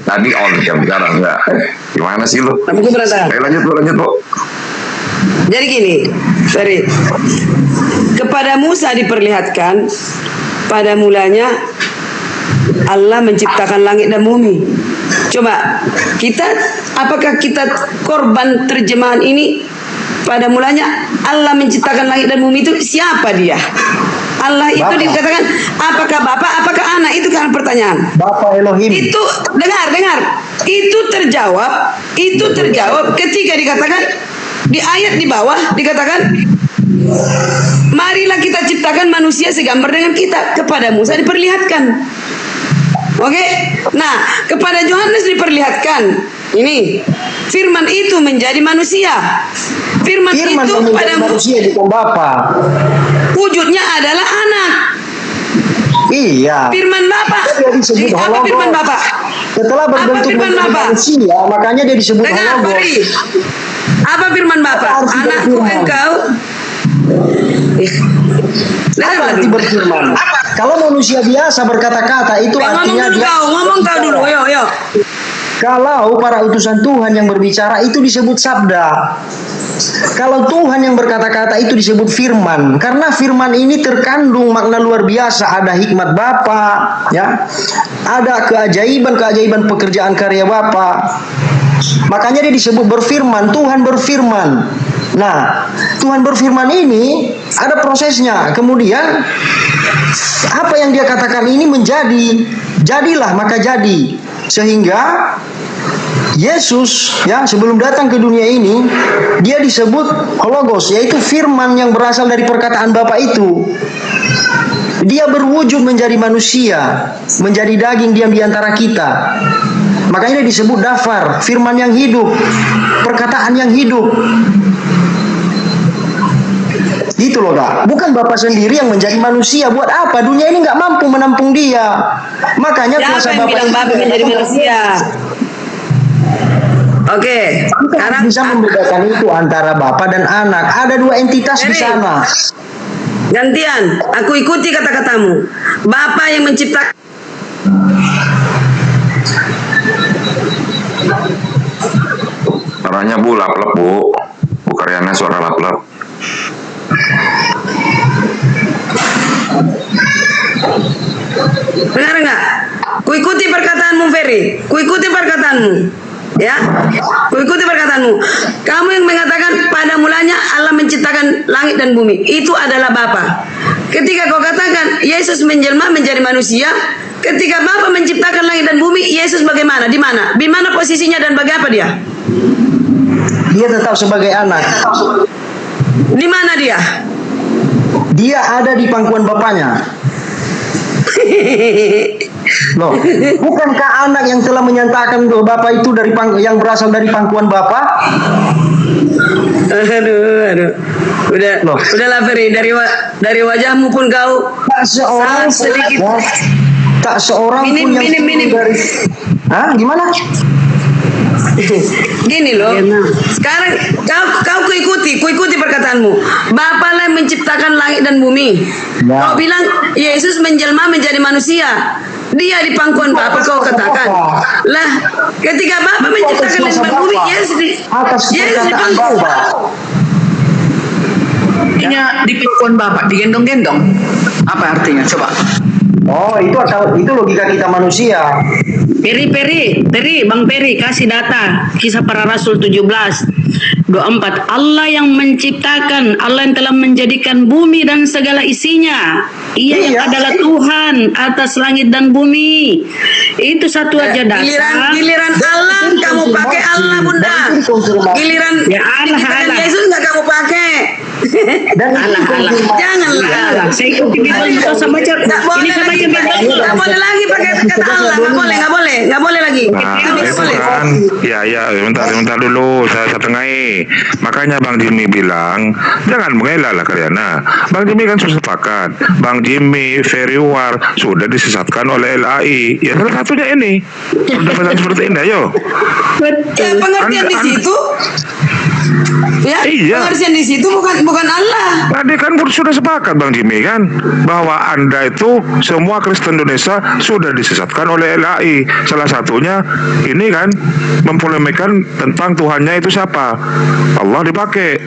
Tadi on jam sekarang enggak. Gimana sih lu? Rambutku berantakan. Ayo lanjut Bu. Jadi gini, Ferry, kepada Musa diperlihatkan pada mulanya Allah menciptakan langit dan bumi. Coba apakah kita korban terjemahan ini? Pada mulanya Allah menciptakan langit dan bumi, itu siapa dia? Allah itu Bapak. dikatakan apakah Bapak, apakah Anak? Itu kan pertanyaan. Bapak Elohim. Itu dengar. Itu terjawab ketika dikatakan di ayat di bawah dikatakan, marilah kita ciptakan manusia segambar dengan kita. Kepada Musa diperlihatkan. Oke? Nah, kepada Yohanes diperlihatkan ini firman itu menjadi manusia. Firman itu pada manusia bukan Bapa. Wujudnya adalah anak. Iya. Firman Bapa. Apa firman Bapa? Setelah berbentuk menjadi manusia, makanya dia disebut Dengar, Hologos. Fari. Apa firman Bapa? Anakku engkau. Apa arti berfirman? Kalau manusia biasa berkata-kata itu artinya ngomong kau dulu, yo. Kalau para utusan Tuhan yang berbicara itu disebut sabda. Kalau Tuhan yang berkata-kata itu disebut firman. Karena firman ini terkandung makna luar biasa. Ada hikmat Bapa, ya. Ada keajaiban pekerjaan karya Bapa. Makanya dia disebut berfirman. Tuhan berfirman. Nah, Tuhan berfirman ini ada prosesnya. Kemudian apa yang dia katakan ini menjadi. Jadilah, maka jadi. Sehingga Yesus, ya, sebelum datang ke dunia ini, dia disebut Hologos, yaitu firman yang berasal dari perkataan Bapa itu. Dia berwujud menjadi manusia, menjadi daging diam di antara kita. Makanya dia disebut Dafar, firman yang hidup, perkataan yang hidup. Gitu loh, Kak. Bukan Bapa sendiri yang menjadi manusia. Buat apa? Dunia ini nggak mampu menampung dia. Makanya siapa yang bilang Bapa menjadi manusia? Oke, sekarang bisa membedakan itu antara Bapa dan Anak. Ada dua entitas di sana. Gantian, aku ikuti kata-katamu. Bapa yang menciptakan. Suaranya Bu lap-lap Bu. Bu Karyana suara lap-lap. Benar enggak? Kuikuti perkataanmu, Ferry. Kuikuti perkataanmu. Ya, kuikuti perkataanmu. Kamu yang mengatakan pada mulanya Allah menciptakan langit dan bumi, itu adalah Bapa. Ketika kau katakan Yesus menjelma menjadi manusia, ketika Bapa menciptakan langit dan bumi, Yesus bagaimana? Di mana? Di mana posisinya dan bagaimana dia? Dia tetap sebagai anak. Di mana dia? Dia ada di pangkuan Bapaknya. Loh, bukankah anak yang telah menyatakan bahwa Bapa itu yang berasal dari pangkuan Bapa? Aduh. Udahlah Ferry, dari wajahmu pun kau tak seorang sedikit. Tak seorang pun yang minim. dari. Hah, gimana? Gini loh. Sekarang kau kuikuti perkataanmu. Bapa lah yang menciptakan langit dan bumi. Ya. Kau bilang Yesus menjelma menjadi manusia. Dia di pangkuan Bapa, kau katakan. Lah, ketika Bapa menciptakan langit dan bumi, Yesus di pangkuan Bapa. Artinya di pangkuan Bapa, digendong-gendong. Apa artinya? Coba. Oh, itu logika kita manusia. Bang Peri kasih data Kisah Para Rasul 17:24. Allah yang menciptakan, Allah yang telah menjadikan bumi dan segala isinya. Ia yang adalah Tuhan atas langit dan bumi. Itu satu aja data. Giliran Allah kamu pakai Allah, Bunda. Giliran Yesus nggak kamu pakai. Allah. Janganlah. Saya ikuti Bible itu sama baca. Ini saya baca Bible. Nggak boleh lagi pakai kata Allah. Nggak boleh lagi. Nah, itu kan. Ya, bentar dulu. Saya tengahi. Makanya Bang Jimmy bilang, jangan mengelak lah Karyana. Bang Jimmy kan sudah sepakat. Bang Jimmy, Ferry War sudah disesatkan oleh LAI. Ya salah satunya ini. Pendapatan seperti ini, ayo. Pengertian di situ. Ya, Iya. pengertian di situ bukan Allah. Tadi kan sudah sepakat Bang Jimmy kan bahwa Anda itu semua Kristen Indonesia sudah disesatkan oleh LAI. Salah satunya ini kan mempolemikkan tentang Tuhannya itu siapa. Allah dipakai.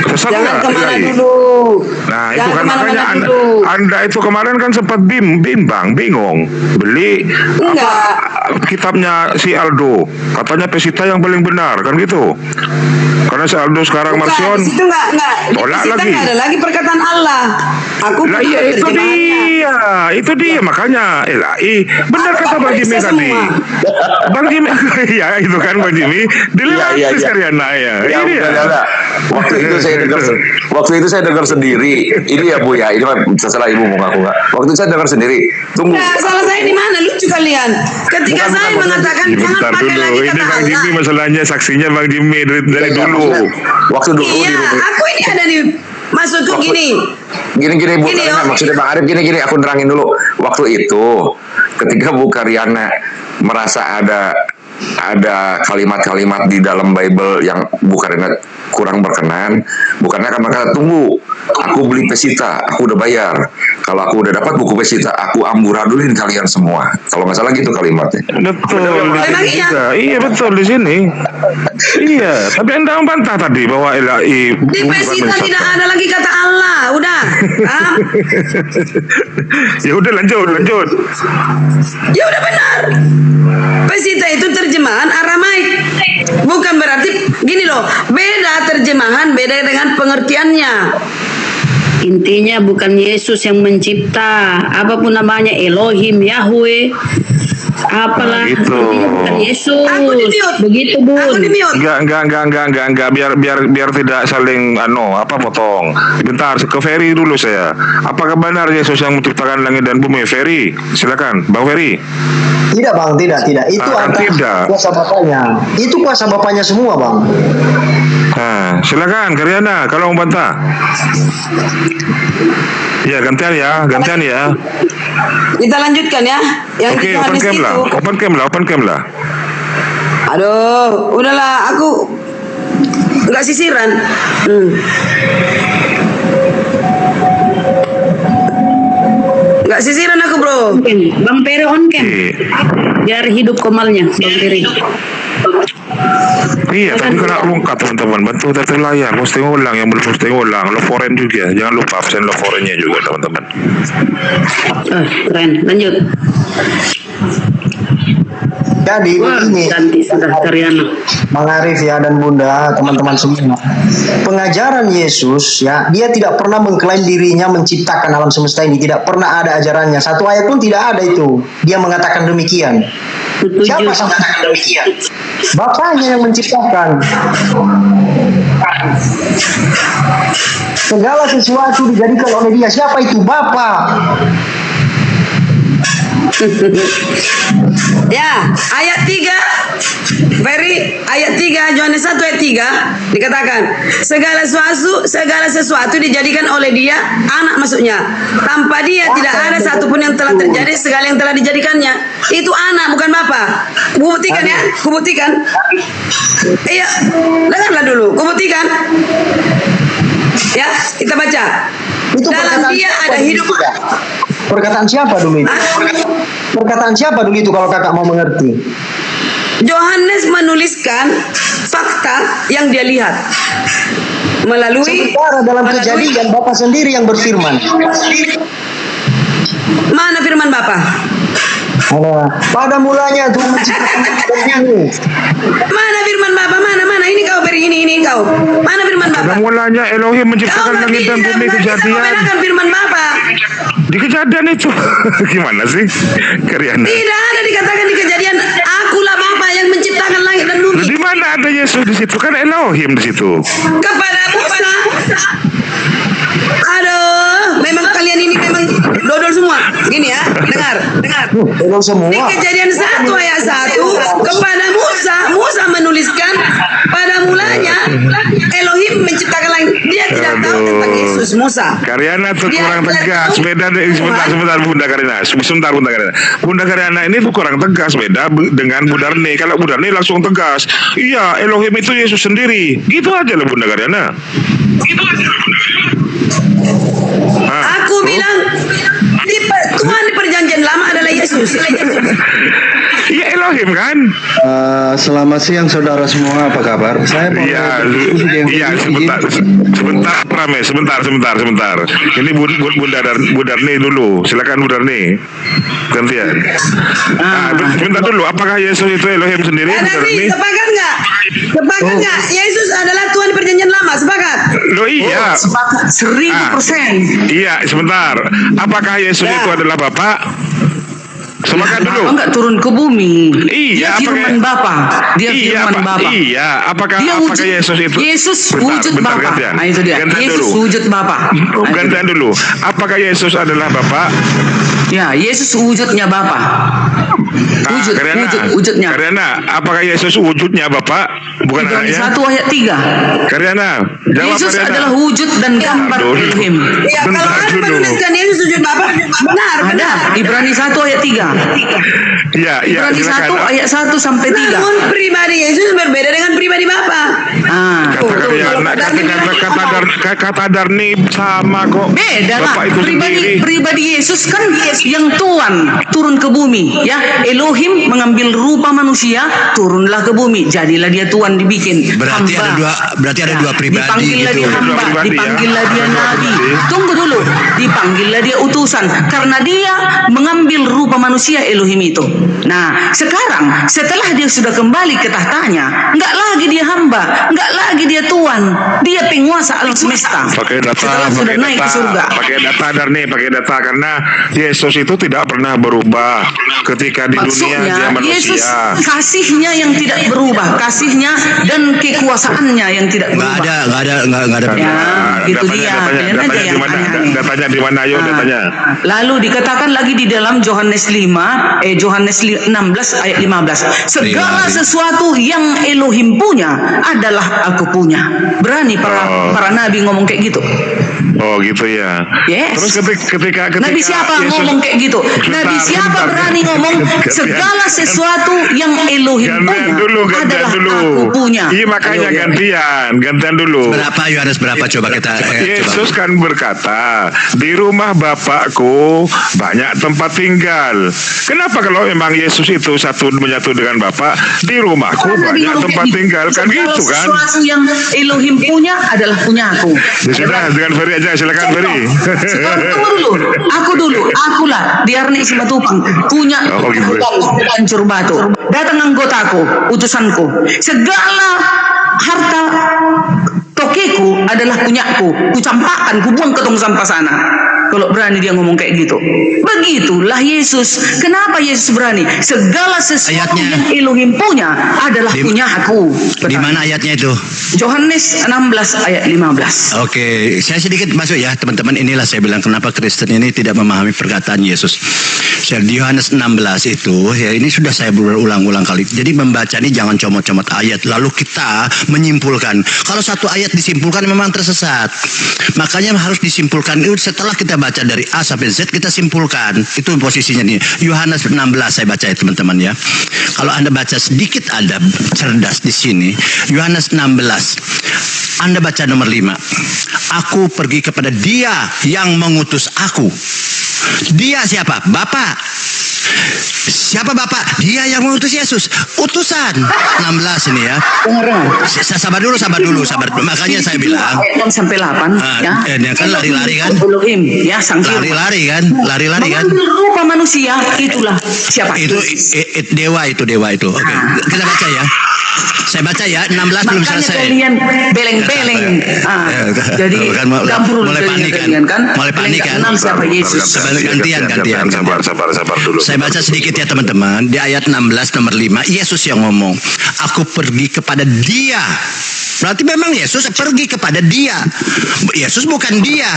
Sesat Jangan nggak kemana LAI? dulu. Nah itu Jangan kan makanya kemana-mana dulu. anda itu kemarin kan sempat bingung beli Enggak. kitabnya si Aldo, katanya Pesita yang paling benar kan gitu. Karena si Aldo sekarang Bukan, Marsion di situ enggak di tolak situ lagi. enggak ada lagi perkataan Allah. Aku Lah punya iya terjemahannya. itu dia makanya benar Aku kata Bang Jimmy periksa tadi. semua. Bang Jimmy ya itu kan Bang Jimmy dilewati Karyana ya. Ya, Ini udah, ya. udah. Waktu itu saya dengar sendiri. Ini ya Bu ya, ini mah setelah Ibu mau ngaku nggak. Waktu itu saya dengar sendiri. Tunggu. Nah, salah saya di mana? Lucu kalian. Ketika Bukan, saya bukan, mengatakan Bentar jangan pakai dulu, lagi ini kata Bang Allah. Jimmy masalahnya saksinya Bang Jimmy dari Iya, dulu. Waktu dulu Iya, di rumah. aku ini ada di maksudku gini. Gini Bu, Gini, Karyana, Om. maksudnya Bang Arif gini, aku nerangin dulu. Waktu itu ketika Bu Karyana merasa ada kalimat-kalimat di dalam Bible yang Bu Karyana kurang berkenan, Bu Karyana akan berkata, tunggu, aku beli Pesita, aku udah bayar. Kalau aku udah dapat buku Pesita, aku amburadulin kalian semua. Kalau nggak salah gitu kalimatnya. Betul di sini Memang iya. juga. Iya betul di sini. Iya, tapi Anda membantah tadi bahwa LAI Di Pesita tidak ada lagi kata Allah. Udah. Ah, Ya udah lanjut. ya udah benar. Pesita itu terjemahan Aramaik. Bukan berarti gini loh, beda terjemahan, beda dengan pengertiannya. Intinya bukan Yesus yang mencipta, apapun namanya Elohim, Yahweh, apalah. Nah, gitu. Intinya bukan Yesus. Aku di-mute. Begitu, Bun. Aku di-mute. Enggak, biar tidak saling potong. Bentar, ke Ferry dulu saya. Apakah benar Yesus yang menciptakan langit dan bumi? Ferry, silakan, Bang Ferry. Tidak Bang, tidak. Itu Tidak. kuasa Bapaknya. Itu kuasa Bapaknya semua Bang. Nah, silakan Karyana kalau mau bantah. Ya, gantian ya. Kita lanjutkan ya. Yang Oke, di open Yohanes cam itu. open cam lah. Aduh, udahlah, aku nggak sisiran. Nggak sisiran aku, bro. Bang Peri on cam. Biar hidup komalnya, Bang Peri. Iya, tapi kena lengkap teman-teman. Bantu data layar, posting ulang yang belum posting ulang. Love foreign juga, jangan lupa absen love foreignnya juga teman-teman. Keren, lanjut. Jadi begini, Ganti sudah Karyana. Bang Arif ya dan Bunda, teman-teman semua. Pengajaran Yesus ya, dia tidak pernah mengklaim dirinya menciptakan alam semesta ini, tidak pernah ada ajarannya. Satu ayat pun tidak ada itu. Dia mengatakan demikian. Siapa yang mengatakan demikian? Bapaknya yang menciptakan. Segala sesuatu dijadikan oleh dia. Siapa itu? Bapa. Ya, ayat 3. Ferry, ayat 3, Yohanes 1 ayat 3 dikatakan, segala sesuatu dijadikan oleh dia, anak maksudnya. Tanpa dia tidak ada satupun yang telah terjadi, segala yang telah dijadikannya. Itu anak, bukan bapa. Kubuktikan ya, kubuktikan. Iya, dengarlah dulu, kubuktikan. Ya, kita baca. Itu Dalam dia ada hidup. Perkataan siapa dulu itu? Perkataan siapa dulu itu kalau kakak mau mengerti? Yohanes menuliskan fakta yang dia lihat melalui Sementara dalam Kejadian Bapa sendiri yang berfirman. Mana firman Bapa? Pada mulanya Tuhan menciptakan bumi. Mana firman Bapa? Mana ini kau beri ini kau. Mana firman Bapa? Pada mulanya Elohim menciptakan langit dan bumi. Kejadian. Kau firman Bapa. Di Kejadian itu gimana sih Karyana? Tidak ada dikatakan di Kejadian. Akulah Bapa yang menciptakan langit dan bumi. Di mana ada Yesus di situ? Kan Elohim di situ. Kepada Musa. Aduh, memang kalian ini memang dodol semua. Gini ya, dengar. Dodol semua. Di Kejadian 1 ayat 1 kepada Musa menuliskan pada mulanya Elohim menciptakan langit dia tidak tahu tentang Yesus Musa. Karyana tuh Dia kurang tidak tegas. tahu Beda deh, sebentar Bunda Karyana. Sebentar Bunda Karyana. Bunda Karyana ini tuh kurang tegas, beda dengan Bu Darni. Kalau Bu Darni langsung tegas. Iya, Elohim itu Yesus sendiri. Gitu aja lah Bunda Karyana. Aku bilang Tuhan di perjanjian lama adalah Yesus. Iya Elohim kan? Selamat siang saudara semua, apa kabar? Saya mau sebentar Rame, sebentar. Ini Bu Darni dulu, silakan Bu Darni. Gantian. Sebentar dulu, apakah Yesus itu Elohim sendiri? Bu Darni? Sepakat nggak? Yesus adalah Tuhan di perjanjian lama, sepakat? Loh iya. Sepakat 1000%. Iya, sebentar. Apakah Yesus itu adalah Bapa? Sepakat dulu. Enggak turun ke bumi. Iya, dia firman Bapa. Iya, apakah Yesus itu? Yesus wujud Bapa. Nah, itu dia. Yesus wujud Bapa. Gantian dulu. Apakah Yesus adalah Bapa? Ya, Yesus wujudnya Bapa. Wujudnya. Karyana, apakah Yesus wujudnya Bapa? Bukan Ibrani anaknya? 1 ayat 3. Karyana, jawab Yesus Karyana. adalah wujud dan gambar Elohim. Ya, kalau ada menuliskan Yesus wujud Bapa, benar. Ada. Ibrani 1 ayat 3. Iya, Ibrani 1 ayat 1 sampai 3. Namun pribadi Yesus berbeda dengan pribadi Bapa. Kata Darni sama kok. Beda lah. Bapak itu Pribadi Yesus kan yang Tuhan turun ke bumi, ya. Elohim mengambil rupa manusia, turunlah ke bumi, jadilah dia Tuhan dibikin. Berarti ada dua pribadi dipanggillah gitu. dia hamba, dipanggillah dia nabi. Tunggu dulu, dipanggillah dia utusan karena dia mengambil rupa manusia Elohim itu. Nah, sekarang setelah dia sudah kembali ke tahtanya, enggak lagi dia hamba, enggak lagi dia Tuhan, dia penguasa alam semesta. Pakai data, sudah naik ke surga. Pakai data Darni, pakai data karena Yesus itu tidak pernah berubah ketika di dunia dia manusia. Yesus kasihnya yang tidak berubah, kasihnya dan kekuasaannya yang tidak berubah. Nggak ada. Ya, gitu dia. Datanya di mana? Ayo datanya. Lalu dikatakan lagi di dalam Yohanes 16 ayat 15. Segala sesuatu yang Elohim punya adalah aku punya. Berani para nabi ngomong kayak gitu. Oh gitu ya. Yes. Terus ketika Nabi siapa Yesus, ngomong kayak gitu? Nabi siapa berani ngomong segala sesuatu yang Elohim punya adalah aku punya. Iya makanya gantian dulu. Yohanes berapa coba kita Yesus kan berkata, di rumah Bapakku banyak tempat tinggal. Kenapa kalau memang Yesus itu menyatu dengan Bapa, di rumahku banyak tempat tinggal kan gitu kan? Sesuatu yang Elohim punya adalah punya aku. Ya sudah, dengan Ferry aja, silakan Ferry. Tunggu dulu. Akulah Diarni Simatupang punya hancur batu. Datang anggotaku, utusanku. Segala harta tokeku adalah punyaku. Kucampakkan, kubuang ke tong sampah sana. Kalau berani dia ngomong kayak gitu. Begitulah Yesus. Kenapa Yesus berani? Segala sesuatu yang Elohim punya adalah punya aku. Di mana ayatnya itu? Yohanes 16 ayat 15. Oke, saya sedikit masuk ya teman-teman. Inilah saya bilang kenapa Kristen ini tidak memahami perkataan Yesus. Di Yohanes 16 itu, ya ini sudah saya berulang-ulang kali. Jadi membaca ini jangan comot-comot ayat. Lalu kita menyimpulkan. Kalau satu ayat disimpulkan memang tersesat. Makanya harus disimpulkan. Setelah kita baca dari A sampai Z, kita simpulkan. Itu posisinya nih. Yohanes 16 saya baca ya teman-teman ya. Kalau Anda baca sedikit ada cerdas di sini. Yohanes 16. Anda baca nomor 5. Aku pergi kepada Dia yang mengutus aku. Dia siapa? Bapak. Siapa Bapak? Dia yang mengutus Yesus. Utusan. 16 ini ya. Sabar dulu. Makanya saya bilang. Sampai 8. Dia kan lari-lari kan. Ya, lari-lari kan. Mengambil rupa manusia, itulah siapa? Itu dewa itu. Oke, kita baca ya. Saya baca ya, 16 belum selesai. Kalian beleng-beleng. Jadi mulai panik kan. Kenal siapa Yesus? Gantian. Sabar dulu. Saya baca sedikit ya teman-teman. Di ayat 16 nomor 5, Yesus yang ngomong, aku pergi kepada Dia Berarti memang Yesus pergi kepada dia. Yesus bukan dia.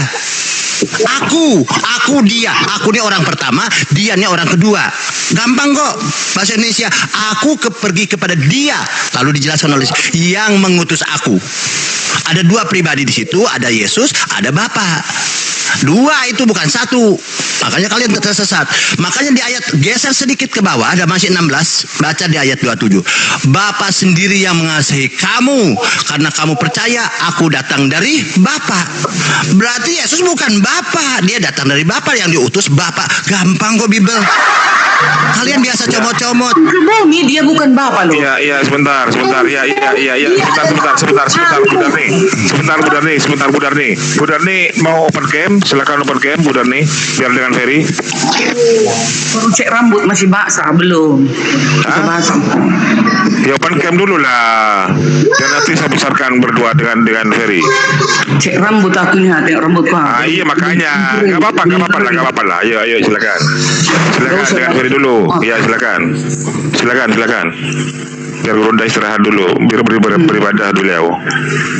Aku dia. Aku ini orang pertama, dia ini orang kedua. Gampang kok bahasa Indonesia. Aku pergi kepada dia. Lalu dijelaskan oleh yang mengutus aku. Ada dua pribadi di situ, ada Yesus, ada Bapa. Dua itu bukan satu. Makanya kalian tersesat. Makanya di ayat geser sedikit ke bawah, ada masih 16, baca di ayat 27. Bapa sendiri yang mengasihi kamu karena kamu percaya aku datang dari Bapa. Berarti Yesus bukan Bapa, dia datang dari Bapa, yang diutus Bapa. Gampang kok Bible. Kalian biasa comot-comot. Bumi dia bukan Bapa loh. Iya, sebentar. Sebentar, Budar nih. Budar nih mau open cam, silakan open cam Budar nih, biar dengan Ferry. Cek rambut masih basah belum? Basah. Ya open cam dulu lah. Dan nanti saya besarkan berdua dengan Ferry. Cek rambut aku nih, tengok rambut Pak. Iya makanya, nggak apa-apa lah. Ayo silakan dengan Ferry dulu. Ya silakan. Biar Gurunda istirahat dulu, biar beribadah dulu ya.